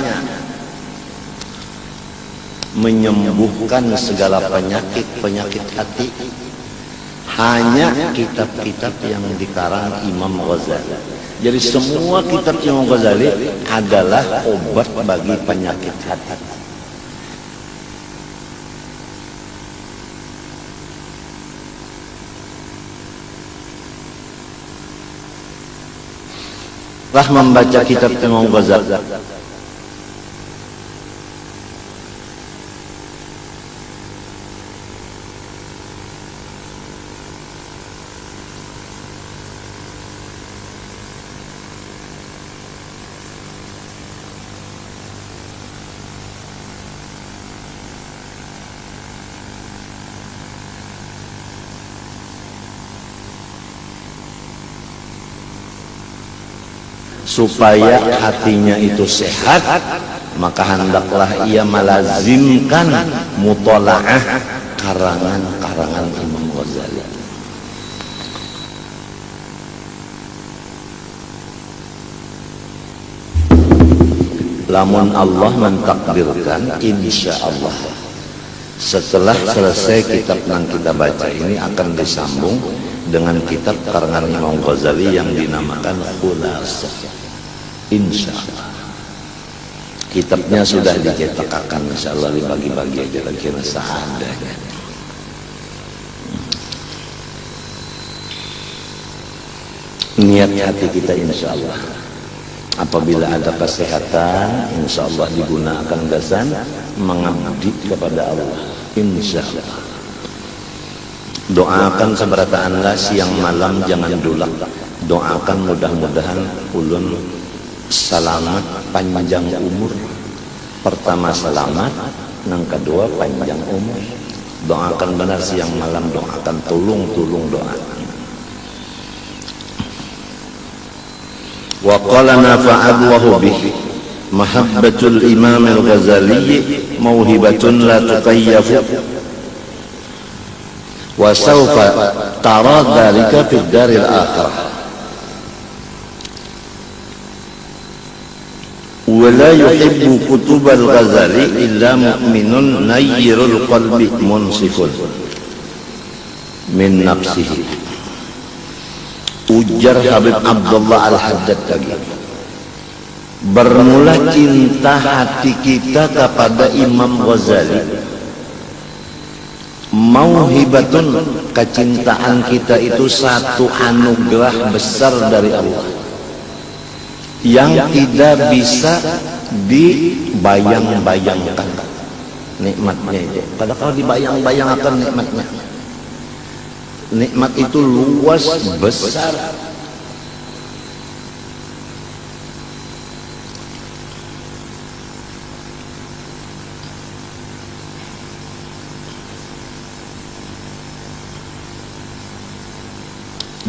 menyembuhkan segala penyakit hati hanya kitab-kitab yang dikarang Imam Ghazali. Jadi semua kitab Imam Ghazali adalah obat bagi penyakit hati. Lah membaca kitab Imam Ghazali, supaya hatinya itu sehat, maka hendaklah ia melazimkan mutalaah karangan-karangan Imam Ghazali. Lamun Allah mentakdirkan, insya Allah Setelah selesai kitab yang kita baca ini akan disambung dengan kitab karangan Imam Ghazali yang dinamakan Khulasah. Insyaallah. Kitabnya sudah dicetakkan, insyaallah dibagi-bagi aja kira-kira seadanya. Niat hati kita insyaallah. Apabila ada kesehatan, insyaallah digunakan gasan mengabdi kepada Allah. Insyaallah. Doakan seberataan siang malam jangan dulak. Doakan mudah-mudahan ulun selamat panjang umur. Pertama selamat, yang kedua panjang umur. Doakan benar siang malam, doakan tulung doa. Wa qala nafa'allahu bih mahabbatul imam al-Ghazali mauhibatun la tuqayyafu wa sawfa tara dhalika fid daril akhirah wa la yuhibbu kutubal Ghazali illa mu'minun nayyirul qalbi munsifun min nafsihi. Ujar Habib Abdullah Al-Haddad lagi, bermula cinta hati kita kepada Imam Ghazali, mauhibatun, kecintaan kita itu satu anugerah besar dari Allah yang tidak bisa dibayang-bayangkan nikmatnya itu. Kalau dibayang-bayangkan nikmatnya, nikmat itu luas besar.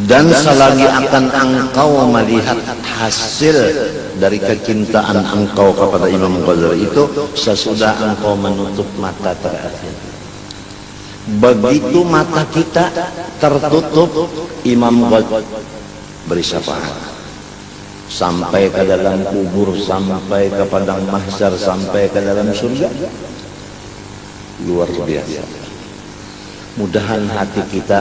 Dan selagi akan engkau melihat hasil dari kecintaan engkau kepada Imam Ghazali itu sesudah engkau menutup mata terakhir. Begitu mata kita tertutup, Imam Ghazali beri syafaat sampai ke dalam kubur, sampai ke padang mahsyar, sampai ke dalam surga. Luar biasa. Mudahan hati kita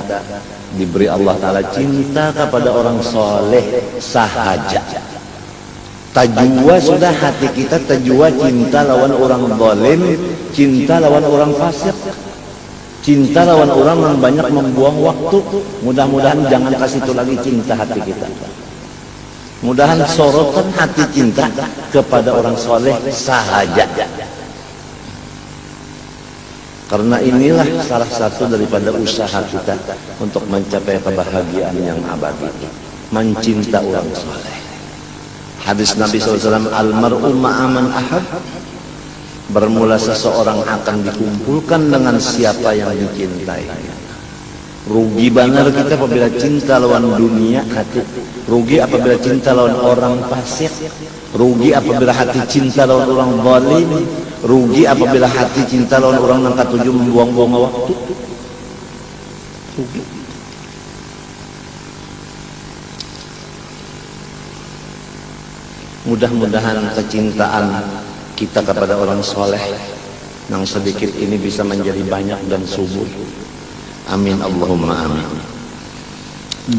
diberi Allah Ta'ala cinta kepada orang soleh sahaja. Tajwa sudah hati kita, tajwa cinta lawan orang zalim, cinta lawan orang fasik, cinta lawan orang yang banyak membuang waktu. Mudah-mudahan jangan kasih itu lagi cinta hati kita. Mudahan sorotan hati cinta kepada orang soleh sahaja. Karena inilah salah satu daripada usaha kita untuk mencapai kebahagiaan yang abadi, mencinta orang soleh. Hadis Nabi SAW, almar'u ma'aman ahad, bermula seseorang akan dikumpulkan dengan siapa yang dicintai. Rugi benar kita apabila cinta lawan dunia hati, rugi apabila cinta lawan orang fasik, rugi apabila hati cinta lawan orang zalim, rugi apabila hati cinta lawan orang yang katuju membuang-buang waktu. Rugi. Mudah-mudahan kecintaan kita kepada orang soleh yang sedikit ini bisa menjadi banyak dan subur. Amin Allahumma amin.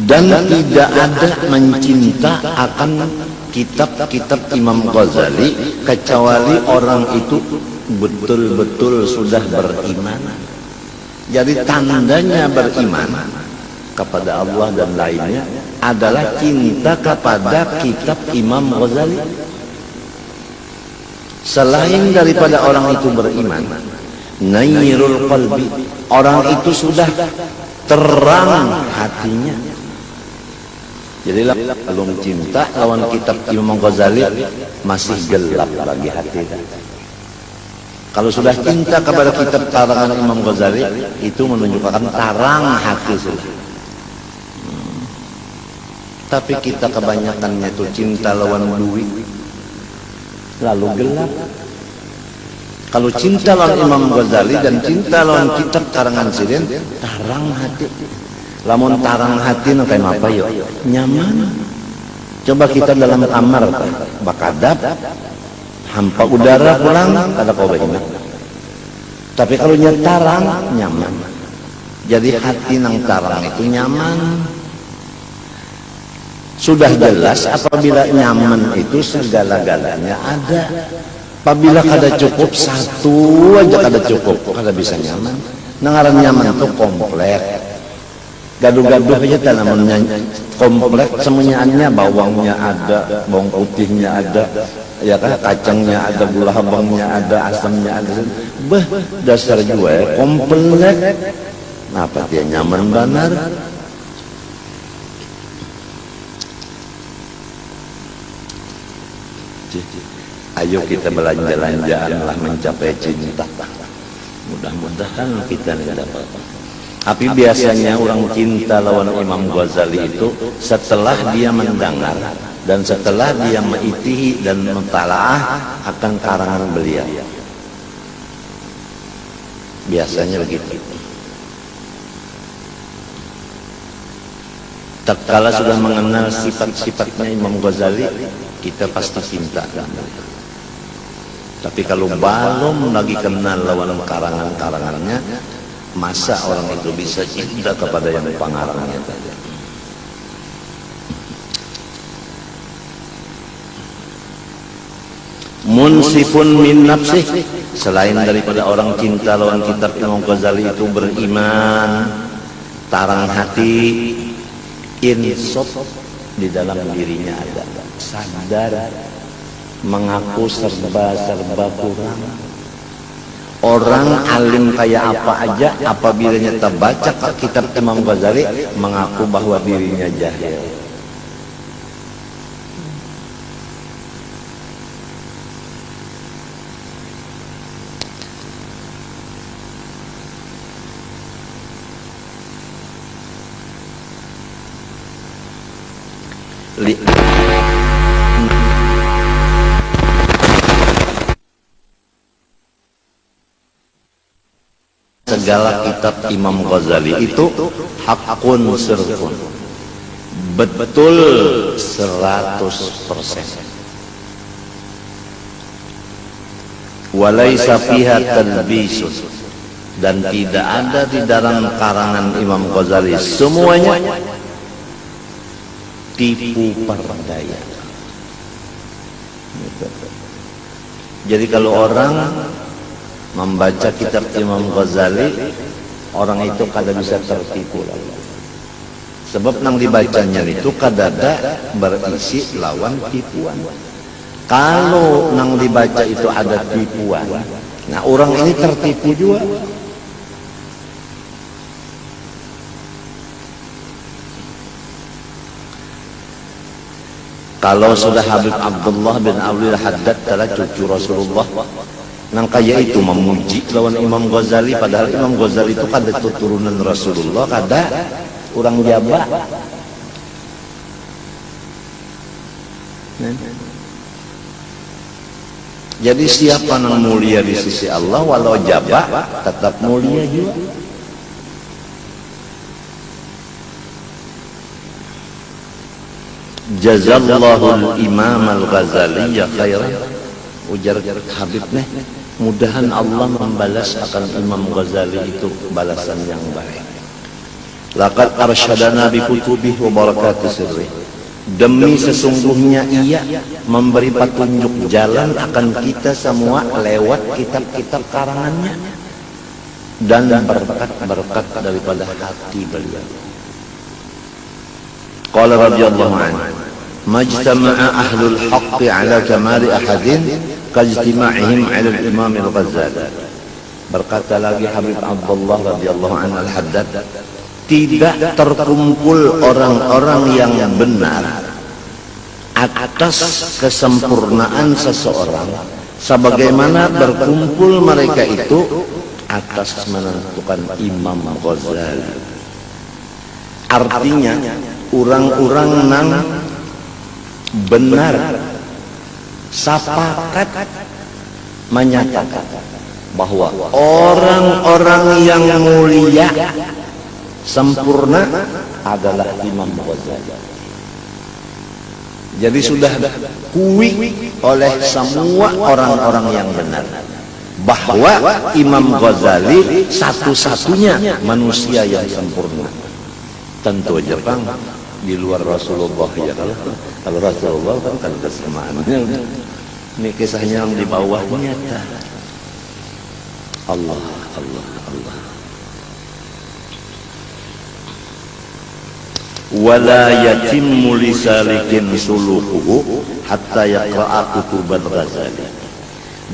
Dan tidak ada mencinta akan kitab-kitab Imam Ghazali kecuali orang itu betul-betul sudah beriman. Jadi tandanya beriman kepada Allah dan lainnya adalah cinta kepada kitab Imam Ghazali. Selain daripada orang itu beriman, nayrul qalbi, orang itu sudah terang hatinya. Jadi belum cinta lawan kitab Imam Ghazali masih gelap bagi hati. Kalau sudah cinta kepada kitab karangan Imam Ghazali, itu menunjukkan terang hati sudah. Tapi kita kebanyakannya itu cinta lawan duit, lalu gelap. Kalau cinta lawan Imam Ghazali dan cinta lawan kitab karangan sirin, terang hati. Lamun tarang hati nu kayak apa yo? Nyaman. Coba kita dalam kamar bakadap, hampa udara pulang kada kau bahina. Tapi kalau nyetarang nyaman. Jadi hati nang tarang itu nyaman. Sudah jelas apabila nyaman itu segala-galanya ada. Apabila kada cukup satu aja kada cukup, kada bisa nyaman. Nangaran nyaman itu komplek. Gaduh-gaduh aja tanamannya komplek, semuanya bawangnya ada, bawang putihnya ada, ya kan, kacangnya ada, gula habangnya ada, asamnya ada. Dasar gue komplek. Kenapa dia nyaman benar? Ayo kita belanja-belanjaan lah mencapai cinta. Mudah-mudahan kita dapat. Tapi biasanya orang cinta lawan Imam Ghazali itu setelah dia mendengar dan setelah dia mengitihi dan mentalaah akan karangan beliau. Biasanya begitu. Tatkala sudah mengenal sifat-sifatnya Imam Ghazali, kita pasti cinta. Tapi kalau belum lagi kenal lawan karangan-karangannya, masa orang itu bisa cinta kepada yang pengarangnya tadi? Munsifun min nafsih, selain daripada orang cinta lawan kitab Imam Ghazali itu beriman, tarang hati, insaf di dalam dirinya ada, sadar, mengaku serba-serba kurang. Orang alim kayak apa aja apabila nyata baca kitab Imam Ghazali mengaku bahwa dirinya jahil. Segala kitab Imam Ghazali itu hakun sirfun, betul 100%. Walaysa fiha talbisun, dan tidak ada di dalam karangan Imam Ghazali semuanya tipu perdaya. Jadi kalau orang membaca kitab Imam Ghazali, orang itu kada bisa tertipu lagi. Sebab nang dibacanya itu kadada berisi lawan tipuan. Kalau nang dibaca itu ada tipuan, nah orang ini tertipu juga. Kalau sudah Habib Abdullah bin Abdul Haddad telah cucu Rasulullah, nang kaya itu memuji lawan Imam Ghazali, padahal Imam Ghazali itu kada turunan Rasulullah, kada orang Jawa. Jadi siapa nang mulia di sisi Allah walau Jawa tetap mulia juga. Jazallahu al-Imam al-Ghazali ya khairan. Ujar Habib nih, mudahan Allah membalas akan Imam Ghazali itu balasan yang baik. Laqad arsyadana bi kutubihi wa barakati sirri. Demi sesungguhnya ia memberi petunjuk jalan akan kita semua lewat kitab-kitab karangannya dan berkat-berkat daripada hati beliau. Qala radhiyallahu anhu, majtama'a ahlul haqqi ala kamali ahadin kajtima'ihim 'ala al-imam al-Ghazali. Berkata lagi Habib Abdullah radhiyallahu anhu al-Haddad, tidak terkumpul orang-orang yang benar atas kesempurnaan seseorang sebagaimana berkumpul mereka itu atas menentukan Imam Ghazali. Artinya orang-orang nang benar sepakat menyatakan bahwa orang-orang yang mulia sempurna adalah Imam Ghazali. Jadi sudah kui oleh semua orang-orang yang benar bahwa Imam Ghazali satu-satunya manusia yang sempurna. Tentu aja Bang, di luar Rasulullah ya, kalau Rasulullah kan kesamaannya. Ini kisahnya yang di bawahnya Allah. Wala yatimmu lisalikin sulukuhu hatta yaqra'a kutubal Ghazali.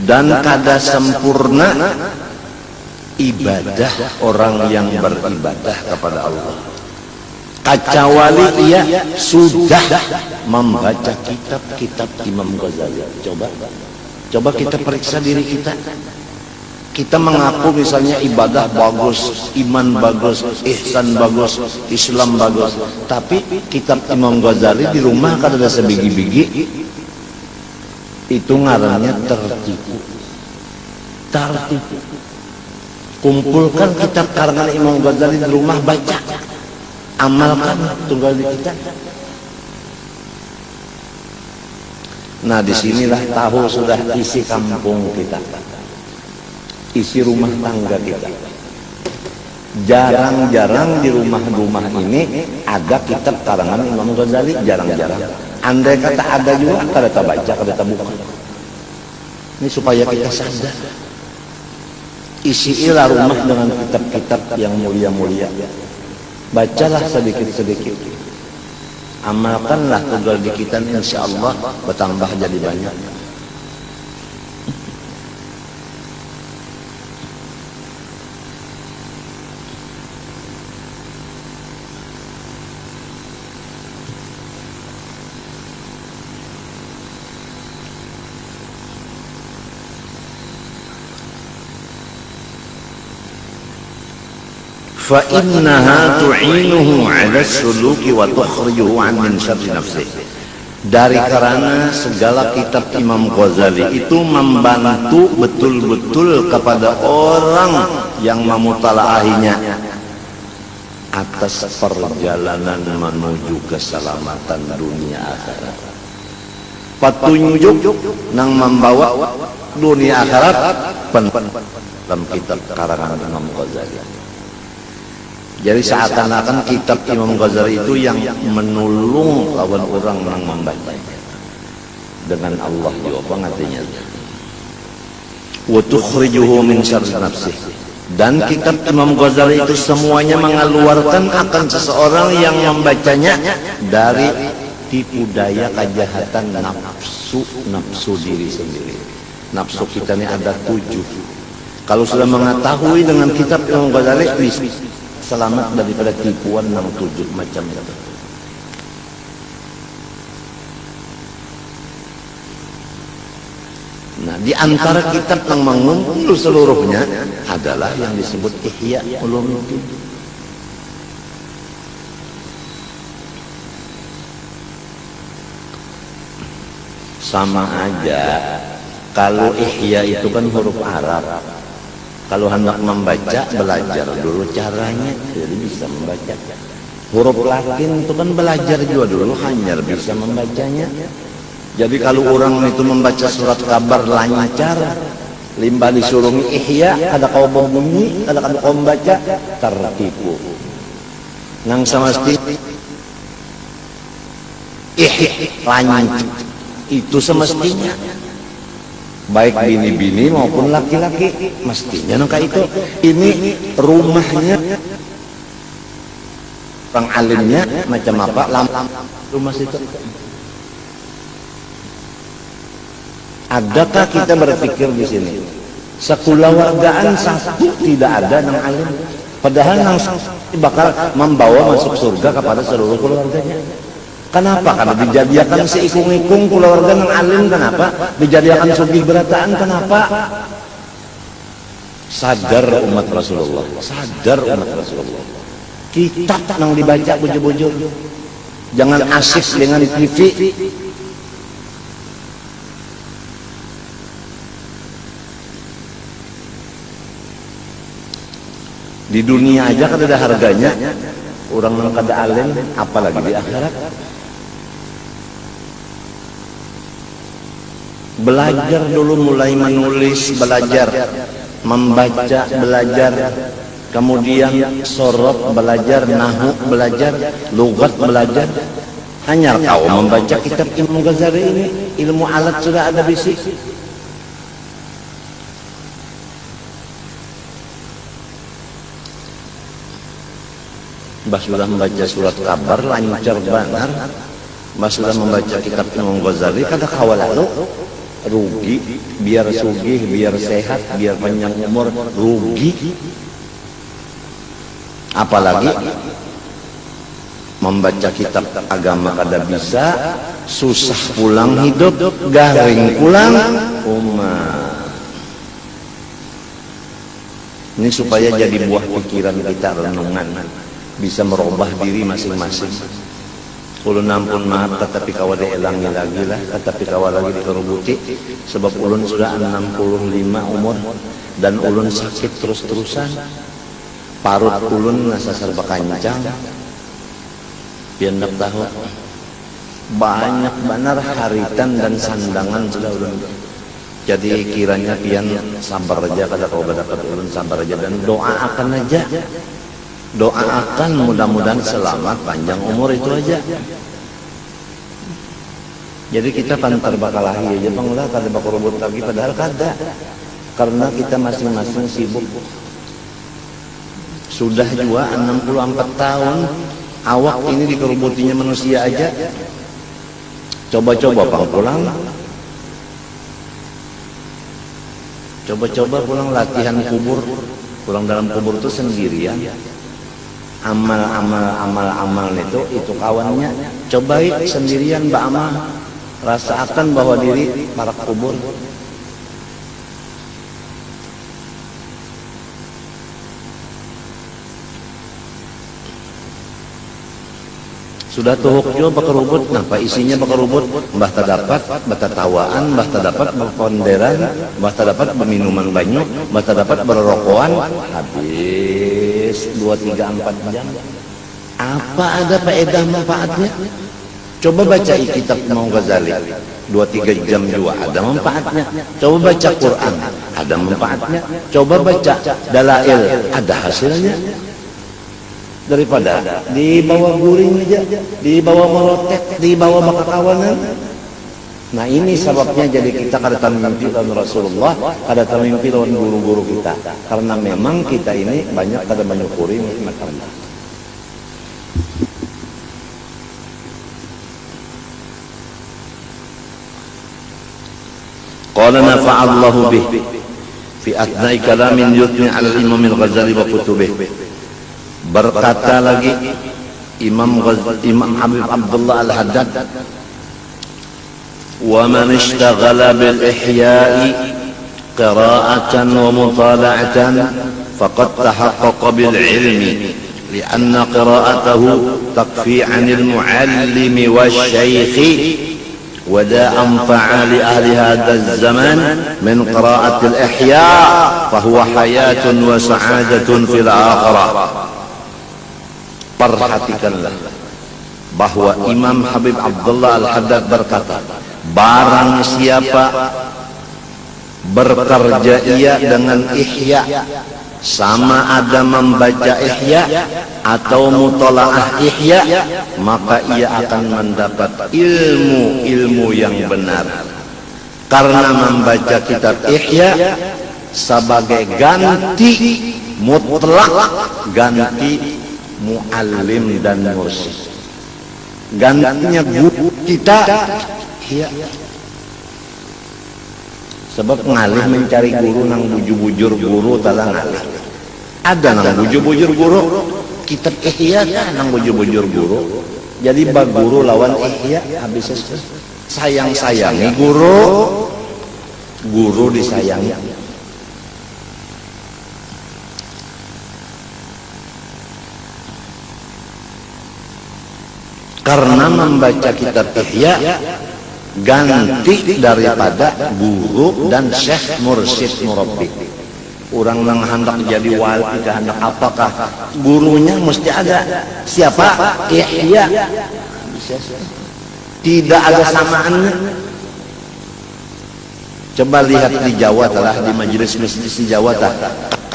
Dan kada sempurna ibadah orang yang beribadah kepada Allah kecuali ia sudah membaca kitab-kitab Imam Ghazali. Coba kita periksa diri kita. Kita mengaku misalnya ibadah bagus, iman bagus, ihsan bagus, Islam bagus, tapi kitab Imam Ghazali di rumah kan ada sebiji-biji, itu ngarannya tertipu. Kumpulkan kitab karangan Imam Ghazali di rumah, baca, amalkan, tunggal di kita. Nah, disinilah tahu sudah isi kampung kita, isi rumah tangga kita. Jarang-jarang di rumah-rumah ini ada kitab karangan Imam Ghazali, jarang-jarang. Andai kata ada juga, kada baca, kada buka. Ini supaya kita sadar. Isilah rumah dengan kitab-kitab yang mulia-mulia. Bacalah sedikit-sedikit. Amalkanlah tunggal di kita, insya Allah bertambah jadi banyak. فإنها تعينه على السلوك وتخرجه عن من شر نفسه. Dari karena segala kitab Imam Ghazali itu membantu betul-betul kepada orang yang memutalahinya atas perjalanan menuju keselamatan dunia akhirat. Petunjuk nang membawa dunia akhirat dalam kitab karangan Imam Ghazali. Jadi seakan-akan kitab Imam Ghazali itu yang menolong lawan orang yang membaca dengan Allah juga pengertiannya. Wa tukhrijuhu min syarri nafsih. Dan kitab Imam Ghazali itu semuanya mengeluarkan akan seseorang yang membacanya dari tipu daya kejahatan nafsu diri sendiri. Nafsu kita ini ada 7. Kalau sudah mengetahui dengan kitab Imam Ghazali, selamat daripada tipuan yang 7 macam itu. Nah, di antara kitab yang mengumpul seluruhnya adalah yang disebut Ihya Ulumuddin. Sama aja, kalau Ihya itu kan huruf Arab. Kalau hendak membaca, belajar dulu caranya, jadi bisa membaca. Huruf Latin itu kan belajar juga dulu, hanya bisa membacanya. Jadi kalau orang itu membaca surat kabar lancar, limbah disuruh Ihya, ada kau bunyi, ada kau membaca, tertipu. Nang sama mesti lancar, itu semestinya. Baik bini-bini maupun laki-laki mestinya nangka itu. Ini rumahnya orang alimnya macam apa, rumah situ. Adakah kita berpikir di sini sekulawargaan satu tidak ada nang alim, padahal nang bakal membawa masuk surga kepada seluruh keluarganya. Kenapa? Karena dijadikan seikung-ikung keluarga yang alim. Kenapa? Dijadikan sugih berataan. Kenapa? Sadar umat Rasulullah. Sadar umat Rasulullah. Kitab yang dibaca buju-buju. Jangan asik dengan TV. Di dunia aja kan ada harganya. Orang yang kada alim, apalagi di akhirat. Belajar dulu, mulai menulis belajar, membaca belajar, kemudian sorot belajar, nahu belajar, lugat belajar. Hanya kau membaca kitab Imam Ghazali ini, ilmu alat sudah ada bisi. Mbah sudah membaca surat kabar lancar benar. Mbah sudah membaca kitab Imam Ghazali kada kawal lalu rugi, biar sugih, biar sehat, biar panjang umur, rugi. Apalagi membaca kitab agama kada bisa, susah pulang hidup, garing pulang umat. Ini supaya jadi buah pikiran kita, renungan, bisa merubah diri masing-masing. Ulun ampun maaf, tetapi kawal elangi lagi lah, tetapi kawal lagi dikerubuti, sebab ulun sudah 65 umur dan ulun sakit terus-terusan. Parut ulun nasa serba kancang, piandak tahu banyak benar haritan dan sandangan sudah ulun. Jadi kiranya pian sabar aja, kada kau dapat ulun sabar aja dan doa akan aja. Doakan mudah-mudahan selamat panjang umur, itu aja. Jadi kita pantar bakalahi aja bang lah, kada bakal rebut lagi, padahal kada, karena kita masing-masing sibuk. Sudah juga 64 tahun awak ini dikerubutinya manusia aja. Coba-coba bang pulang, coba-coba pulang latihan kubur, pulang dalam kubur itu sendirian. Amal itu kawannya, cobain sendirian mbak amal, rasakan bahwa diri para kubur. Sudah tuhuk juga bakarubut, napa isinya bakarubut, mbah tak dapat batatawaan, mbah tak dapat berponderan, mbah tak dapat berminuman banyak, mbah tak dapat berrokokan, habis 2, 3, 4 jam. Apa ada faedah manfaatnya? Coba baca kitab Imam Ghazali 2-3 jam juga ada manfaatnya. Coba baca Quran ada manfaatnya. Coba baca Dalail ada hasilnya. Daripada di bawah guring aja, di bawah merotek, di bawah bakakawanan. Nah ini sebabnya jadi kita kada tamimpi lawan Rasulullah, kada tamimpi lawan guru-guru kita, karena memang kita ini banyak kada menyukuri nikmat Allah. Qala nafa'allahu bih fi athna'i kalamin yutni 'ala al-Imam al-Ghazali wa kutubih. Berkata lagi Imam Habib Abdullah Al-Haddad, wa man ishtaghala bil ihya'i qira'atan wa mutala'atan faqad tahaqqaqa bil ilmi li'anna qira'atahu takfi 'anil mu'allimi wasyaykhi وذا أنفع لأهل هذا الزمان من قراءة الإحياء فهو حياة وسعادة في الآخرة. Perhatikanlah bahwa Imam Habib Abdullah Al-Haddad berkata, barang siapa bekerja ia dengan ihya, sama ada membaca ihya atau mutalaah ihya, maka ia akan mendapat ilmu yang benar. Karena membaca kitab ihya sebagai ganti mutlak, ganti muallim dan mursyid, gantinya guru kita ihya. Sebab ngalih mencari guru nang bujur-bujur guru tala ngalih. Ada nang bujur-bujur guru, kitab ihya nang bujur-bujur guru. Jadi bag guru lawan ihya habis sayang-sayangi guru, guru disayangi. Karena membaca kitab ihya ganti daripada guru dan syekh mursyid murabbi. Orang yang hendak jadi wali, hendak apakah gurunya mesti ada. Siapa? Ihya. Tidak ada samaannya. Coba lihat di Jawa telah di majelis-majelis di Jawa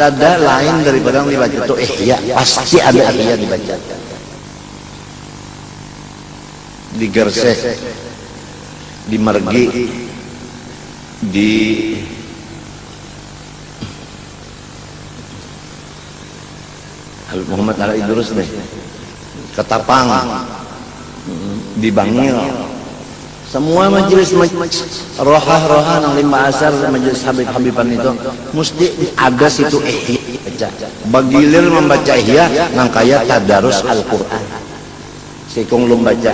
ada lain daripada yang dibaca itu ihya, pasti ada ihya dibaca. Di Gersek, di Margi, di Habib Muhammad Ala Idrus deh, Ketapang, di Bangil, semua majelis rohah yang 5 asar majelis Habib-Habiban itu mesti ada situ ihya baca. Bagilir membaca ihya ngangkaya tadarus Al-Quran. Sikung belum baca,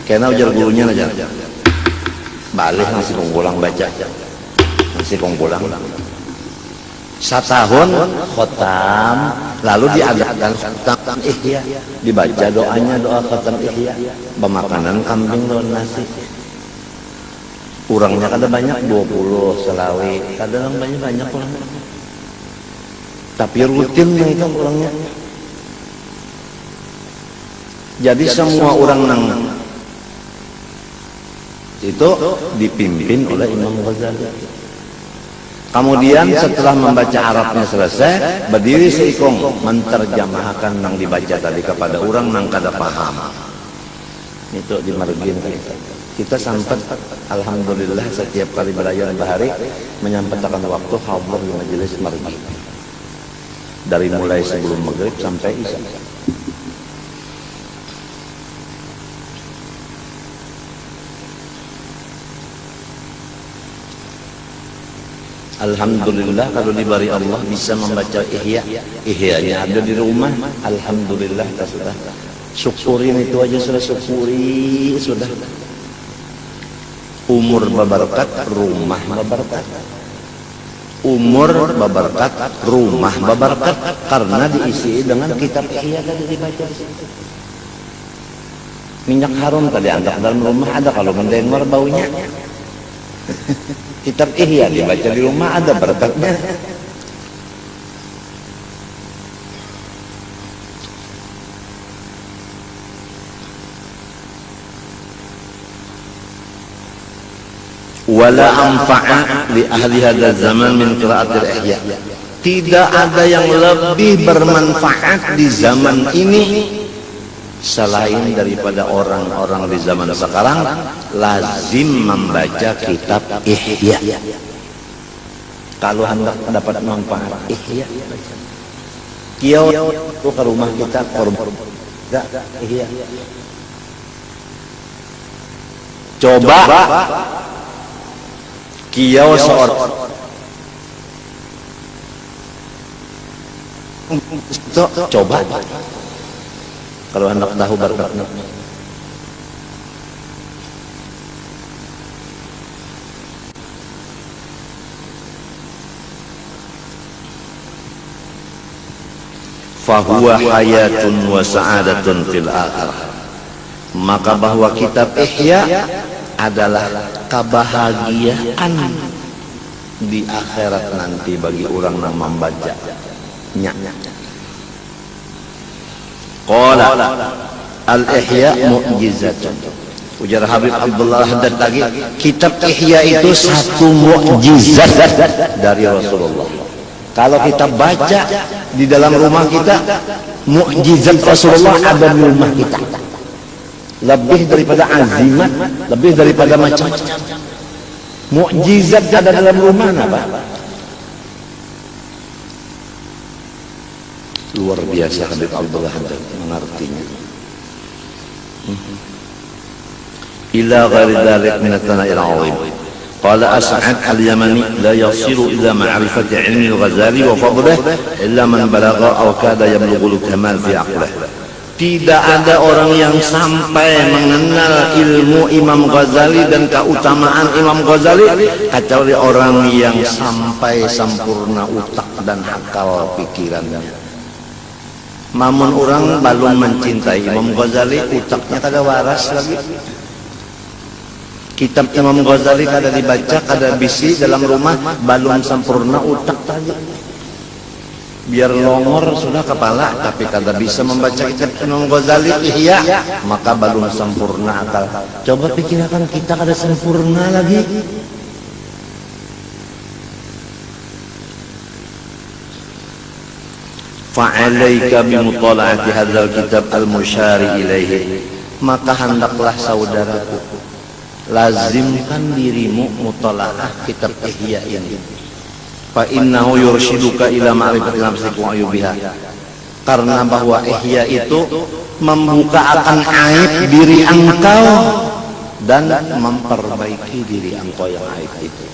kena ujar gurunya aja. Balik nasi kong pulang baca, nasi kong pulang. Setahun khotam, lalu diadakan khotam ihya, dibaca doanya doa khotam ihya, pemakanan kambing lawan nasi. Kurangnya kada banyak 20 selawi, kadang banyak kurangnya. Tapi rutinnya itu kurangnya. Jadi semua orang nang itu dipimpin oleh Imam Ghazali. Kemudian setelah membaca Arabnya selesai, berdiri seikong menterjemahkan nang dibaca tadi kepada orang nang kada paham. Itu di Margin kita sampai alhamdulillah setiap kali berayaan bahari menyampaikan waktu hadir di majelis Margin. Dari mulai sebelum maghrib sampai isya. Alhamdulillah kalau diberi Allah bisa membaca ihyanya ada di rumah. Alhamdulillah sudah syukurin itu aja, sudah syukuri sudah. Umur berberkat, rumah berberkat. Umur berberkat, rumah berberkat karena diisi dengan kitab ihya tadi dibaca di situ. Minyak harum tadi anda dalam rumah ada, kalau mendengar baunya. Kitab ihya dibaca di rumah ada berkatnya. Wala anfa'a li ahli hadzal zaman min qira'atil ihya. Tidak ada yang lebih bermanfaat di zaman ini selain daripada orang-orang di zaman sekarang lazim membaca kitab ihya. Kalau hendak dapat manfaat ihya, kiau itu ke rumah kita korban ihya. Coba kiau seorang coba kalau hendak tahu berkatnya. Fahuwa hayatun wa sa'adatun fil akhirah. Maka bahwa kitab ihya adalah kebahagiaan di akhirat nanti bagi orang yang membacanya. Qala al-ihya mu'jizatun. Ujar Habib Abdullah Haddad lagi, kitab ihya itu satu mukjizat dari Rasulullah. Kalau kita baca di dalam rumah kita, mukjizat Rasulullah ada di rumah kita. Lebih daripada azimat, lebih daripada macam-macam. Mukjizat ada dalam rumah apa? Luar biasa Habib Abdullah Haddad mengartinya. Ila ghairi dzalik min at-tana'il 'azim. Qala As'ad al-Yamani la yasiru ila ma'rifati 'ilmi al-Ghazali wa fadlihi illa man balagha aw kada yablughu al-kamal fi 'aqlihi. Tidak ada orang yang sampai mengenal ilmu Imam Ghazali dan keutamaan Imam Ghazali kecuali orang yang sampai sempurna utak dan akal pikirannya. Mamun orang belum mencintai Imam Ghazali, utaknya kada waras lagi. Kitab Imam Ghazali kada dibaca, kada bisi dalam rumah, belum sempurna utak tadi. Biar longor sudah kepala, tapi kada bisa membaca kitab Imam Ghazali ihya, maka belum sempurna akal. Coba pikirkan kita kada sempurna lagi. fa'alaika bimutala'ati hadzal kitab al-musyari ilaihi, maka hendaklah saudaraku lazimkan dirimu mutala'ah kitab Ihya ini. Fa innahu yurshiduka ila ma'rifati nafsika wa ayubiha, karena bahwa Ihya itu membuka akan aib diri engkau dan memperbaiki diri engkau yang aib itu.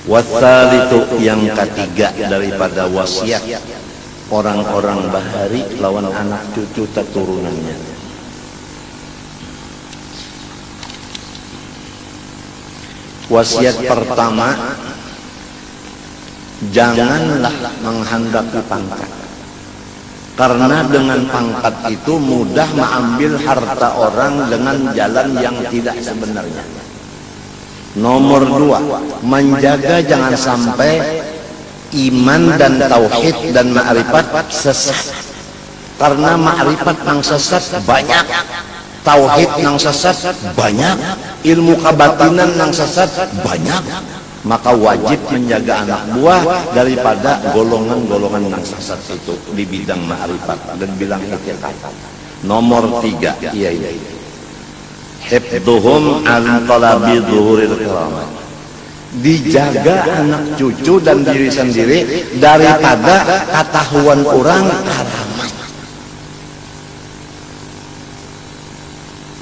Wassalitu, yang ketiga daripada wasiat orang-orang bahari lawan anak cucu keturunannya. Wasiat pertama, janganlah menghendaki pangkat, karena dengan pangkat itu mudah mengambil harta orang dengan jalan yang tidak sebenarnya. Nomor dua, menjaga jangan sampai iman dan tauhid dan ma'rifat sesat, karena ma'rifat yang sesat banyak, tauhid yang sesat banyak, ilmu kebatinan yang sesat banyak. Maka wajib menjaga anak buah daripada golongan-golongan yang sesat itu di bidang ma'rifat dan bilang itikad. Nomor tiga, hifdzuhum an talabi zuhuril karamah, dijaga anak cucu dan diri sendiri daripada ketahuan orang karamat.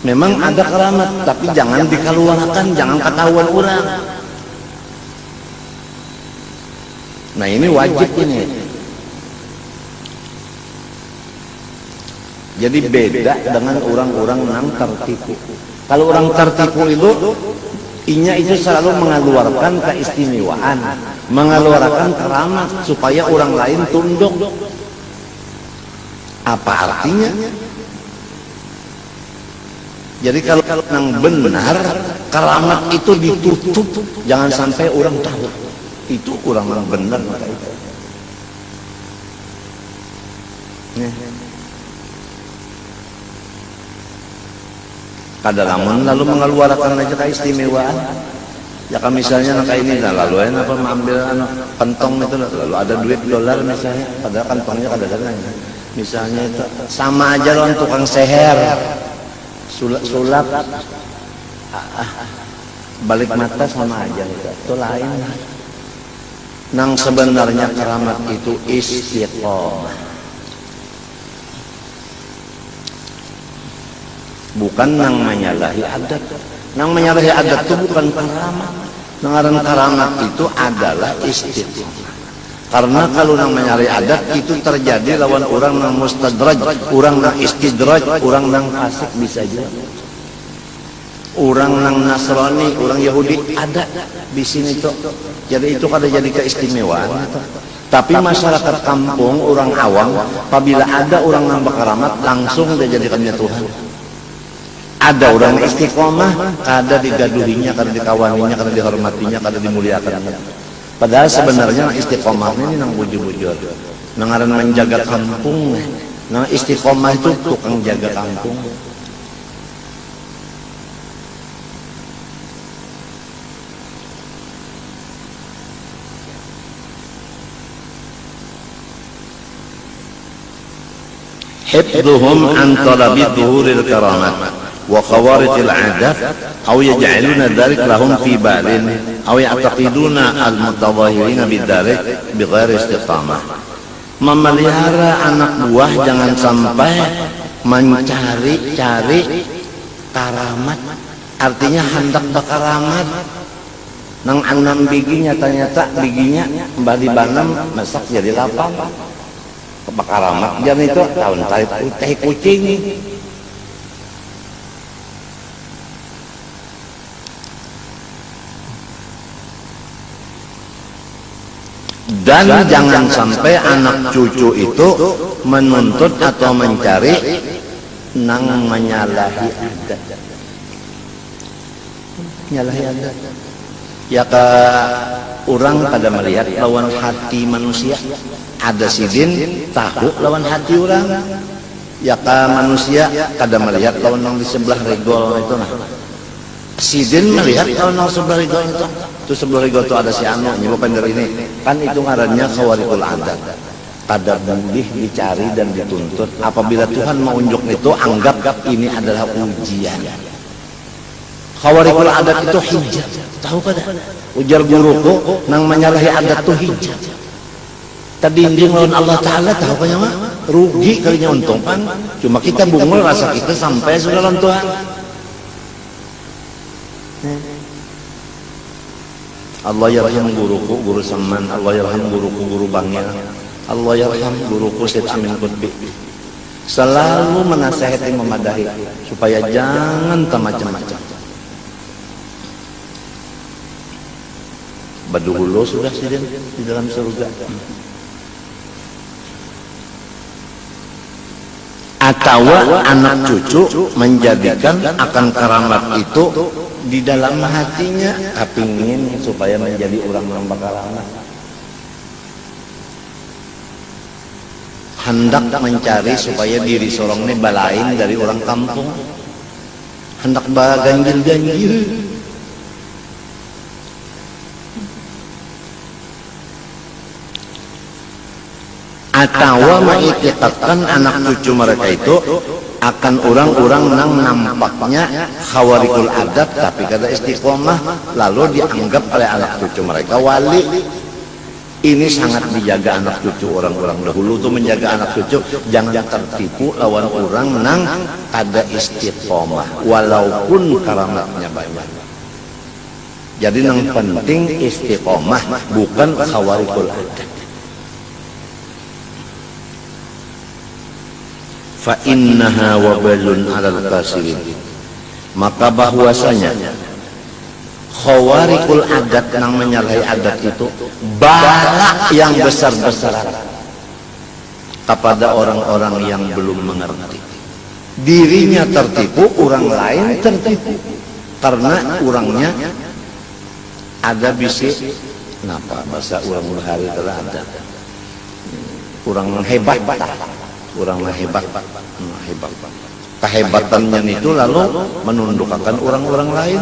Memang ada karamat, tapi jangan dikeluarkan, jangan ketahuan orang. Nah ini wajib ini. Jadi beda dengan orang-orang yang tertipu. Kalau orang tertipu itu inya itu selalu mengeluarkan keistimewaan, mengeluarkan keramat supaya orang lain tunduk. Apa artinya? Jadi kalau yang benar keramat itu ditutup, jangan sampai orang tahu. Itu orang yang benar maka itu. Kadalamun lalu mengeluarkan aja keistimewaan. Ya kan misalnya kayak ini, nah lalu apa mengambil kantong itu, lalu ada duit dolar misalnya, padahal kantongnya kadang-kadang. Misalnya itu sama aja loh tukang seher, sulap, balik mata sama aja itu lain. Nang sebenarnya keramat itu istiqomah. Bukan nang menyalahi adat. Nang menyalahi adat itu bukan karamat. Nang karamat itu adalah istiqomah. Karena kalau nang menyalahi adat itu terjadi lawan orang nang mustadraj, orang nang istidraj, orang nang fasik bisa juga. Orang nang Nasrani, orang Yahudi ada di sini tuh. Jadi itu kada jadi keistimewaan. Tapi masyarakat kampung, orang awam, apabila ada orang nang berkaramat langsung dia jadikannya Tuhan. Ada orang istiqomah, kada digaduhinya, kada dikawaninya, kada dihormatinya, kada dimuliakannya. Padahal sebenarnya istiqomah ini nang bujur-bujur, nangaran menjaga kampung. Nang istiqomah itu tukang jaga kampung. Hifdzuhum an talabi dhuhuril karamat wa khawarithil adat aw yaj'aluna dzalik lahum fi balin aw ya'taqiduna al-mutadhahirina bidzalik bighairi istiqamah. Memelihara anak buah jangan sampai mencari-cari karamat, artinya hendak berkaramat. Nang anam bigi nyata-nyata biginya mbah dibanam masak jadi lapang. Kebakaramat jam itu tahun teh kucing. Dan jangan sampai anak cucu itu menuntut atau mencari nang menyalahi adat. Menyalahi adat. Ya ke orang pada melihat lawan hati manusia. Ada sidin tahu lawan hati orang. Ya ke manusia kada melihat lawan yang di sebelah regol itu nah. Sidin melihat kalau sebelah itu sebelah itu ada si anu nyebukan dari ini kan itu ngarannya khawarikul adat, kada boleh dicari dan dituntut. Apabila Tuhan mau unjuk itu anggap ini adalah ujian. Khawarikul adat itu hijab, tahu kada? Ujar guruku nang menyalahi adat itu hijab. Tadinding lawan Allah Ta'ala tahu kanya mah rugi kalinya untung kan. Cuma kita bungul rasa kita sampai sudah lawan Tuhan. Allah yarham guruku, guru Saman. Allah yarham guruku, guru Bangil. Allah yarham guruku Syed Amin Qutbi. Selalu menasihati memadahi supaya jangan macam-macam. Baduhulo sudah sidin di dalam surga. Atau anak cucu menjadikan akan keramat itu di dalam hatinya kepingin supaya menjadi orang bakal anak. Hendak mencari supaya diri sorong ini balain dari orang kampung. Hendak ganjil-ganjil. Atau mengikatkan anak cucu mereka itu akan orang-orang nang nampaknya khawarikul adat tapi kada istiqomah, lalu dianggap oleh anak cucu mereka wali. Ini sangat dijaga anak cucu orang-orang dahulu tuh, menjaga anak cucu jangan tertipu lawan orang nang ada istiqomah walaupun karamatnya banyak. Jadi yang penting istiqomah, bukan khawarikul adat. Fa innaha wabalun 'alal kafirin. Maka bahwasanya khawarikul adat yang menyalahi adat itu bala yang besar-besaran kepada orang-orang yang belum mengerti. Dirinya tertipu, orang lain tertipu karena orangnya ada bisik. Kenapa bahasa orang hari telah ada orang hebat, orang hebat. Kehebatannya itu lalu menundukkan orang-orang lain.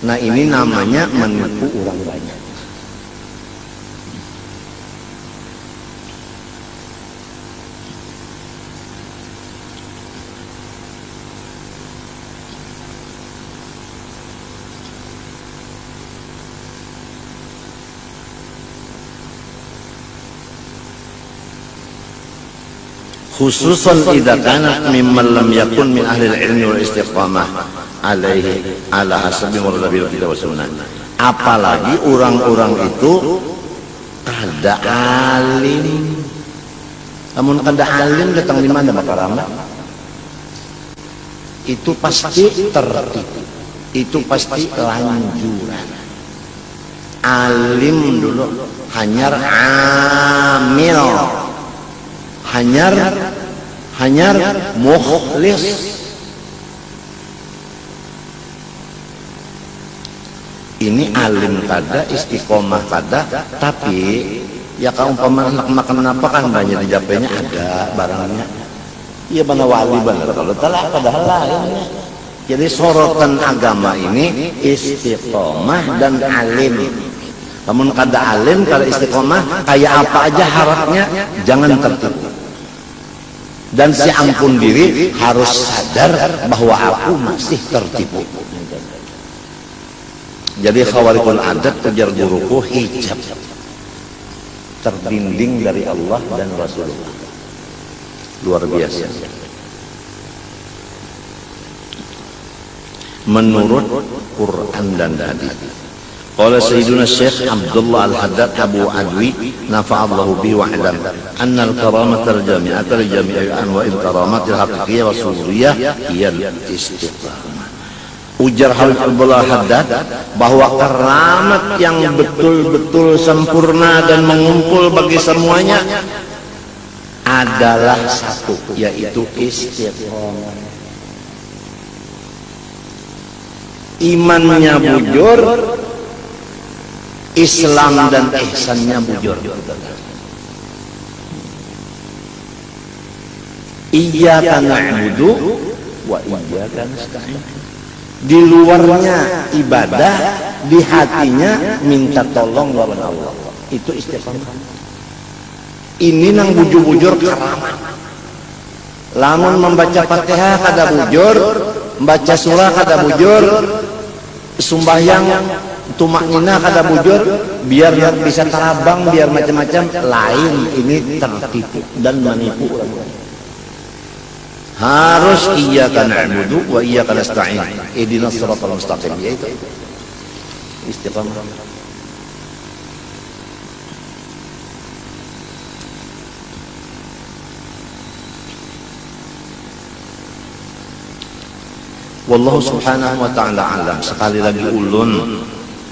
Nah ini namanya menipu orang banyak. Khususan idza kanat mimman lam yakun min ahli al-ilmi wal istiqamah alaihi ala hasabi murdabil kitab wa sunnah. Apalagi orang-orang itu kada alim. Namun kada alim datang di mana makarama? Itu pasti tertipu. Itu pasti lanjuran. Alim dulu hanyar amil. Hanyar mukhlis. Ini alim kada, istiqomah kada, tapi ya kalau umpama makan apa kan banyak dijapainya ada barangnya. Iya mana wali bener kalau telah padahal lainnya. Jadi sorotan agama ini istiqomah dan alim. Namun kada alim, kada istiqomah, kayak apa aja harapnya jangan tertipu. Dan si ampun diri harus sadar bahwa aku masih tertipu. Jadi khawarikul adat ujar guruku hijab terdinding dari Allah dan Rasulullah. Luar biasa. Menurut Quran dan hadis. Qala Sayyiduna Syekh Abdullah Al-Haddad Abu Adwi nafa'allahu bihi wa alam anna al-karamata al-jami'ata li-jami'i anwa'il karamati al-haqiqiyyah wa sururiyah hiya al-istiqamah. Ujar Abdullah Al-Haddad bahwa keramat yang betul-betul sempurna dan mengumpul bagi semuanya adalah satu, yaitu istiqamah. Imannya bujur, Islam dan ihsannya bujur. Iyyaka na'budu wa iyyaka nasta'in. Di luarnya ibadah, di hatinya minta tolong lawan Allah. Itu istiqamah. Ini nang bujur-bujur karamat. Lamun membaca Fatihah kada bujur, membaca surah kada bujur, sembahyang tumaknina kada bujur, biar bisa terabang, biar macam-macam lain. Ini tertipu dan menipu orang. Harus iyyaka na'budu wa iyyaka nasta'in. Ihdinas siratal mustaqim. Yaitu istiqamah. Wallahu subhanahu wa ta'ala alam. Sekali lagi ulun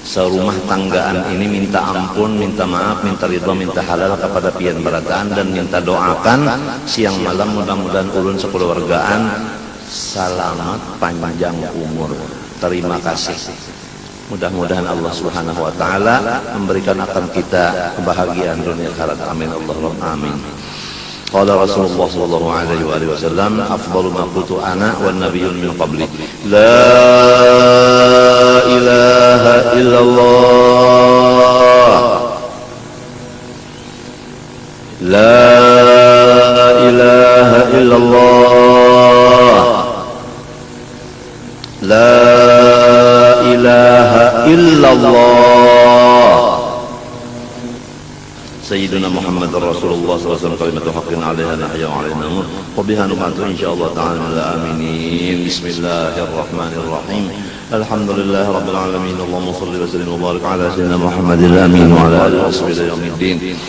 serumah tanggaan ini minta ampun, minta maaf, minta ridha, minta halal kepada pian berataan dan minta doakan siang malam mudah-mudahan ulun sekeluargaan selamat panjang umur. Terima kasih. Mudah-mudahan Allah Subhanahu wa taala memberikan akan kita kebahagiaan dunia akhirat. Amin Allahumma amin. Qala Rasulullah sallallahu alaihi wa sallam, afdalu ma qultu ana wan nabiyyun min qabli. La ilaha illallah. La ilaha illallah. La ilaha illallah. Sayyidina Muhammad Rasulullah SAW kalimatu haqqin 'alaiha nahya wa 'alaiha namut wa biha numatu insyaallah ta'ala aminin. Bismillahirrahmanirrahim. Alhamdulillah rabbil alamin. Allahumma shalli wa sallim wa barik 'ala sayyidina Muhammadil amin wa 'ala alihi washabihi ila yaumiddin.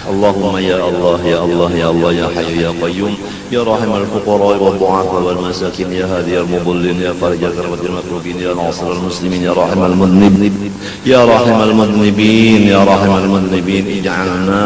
Allahumma ya Allah ya Allah ya Allah ya Hayyu ya Qayyum ya Rahimul Fuqara wal Du'afa wal Masakin ya Hadiyal Mudallin ya Farijal Karbatil Makrubin ya Nasirul Muslimin ya Rahimul Mudnibin ya Rahimul Mudnibin ya Rahimul Mudnibin ij'alna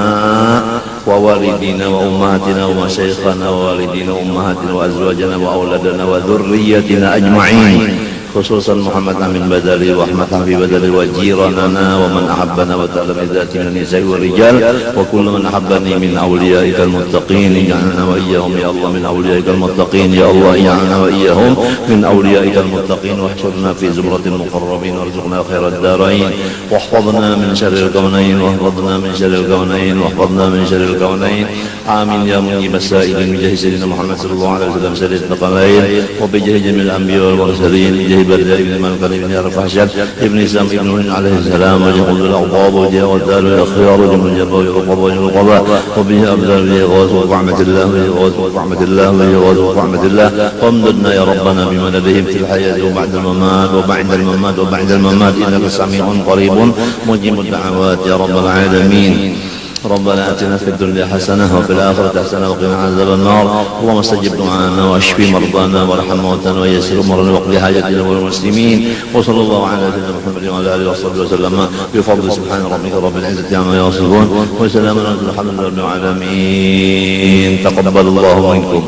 wa walidina wa ummahatina wa masyayikhana wa walidina wa ummahatina wa azwajana wa auladana wa dhurriyyatina ajma'in. خصوصا محمد أمين بدري وأحمد حبيب بدري وجيراننا ومن أحبنا وتعالى بذات من النساء والرجال وكل من أحبني من أوليائك المتقين اجعلنا وإياهم يا الله من أوليائك المتقين يا الله اجعلنا وإياهم من أوليائك المتقين واحشرنا في زمرة المقربين وارزقنا خير الدارين واحفظنا من شر الكونين واحفظنا من شر الكونين واحفظنا من شر الكونين آمين يا مجيب السائلين بجاه سيدنا محمد صلى الله عليه وسلم سيد الثقلين وبجاه جميع الأنبياء والمرسلين بدر ابن ملكن ابن رفاشد ابن سام ابن عليه السلام وجه الأوطاب وجه والدار الأخيار وجه الجبار والقضاء وجه القضاء وبه أبدال به غاز ورحمة الله وبه غاز ورحمة الله وبه غاز ورحمة الله وامددنا يا ربنا بمددهم في الحياة وبعد الممات وبعد الممات وبعد الممات إنك سميع قريب مجيب الدعوات يا رب العالمين. ربنا آتنا في الدنيا حسنة وفي الآخرة حسنة وقنا عذاب النار. اللهم استجب دعاءنا واشف مرضانا وارحم موتانا ويسر أمورنا واقض حاجتنا والمسلمين. وصلى الله على سيدنا محمد وعلى آله وصحبه وسلم بفضل سبحان ربك رب العزة عما يصفون وسلام على الحمد لله رب العالمين. تقبل الله منكم.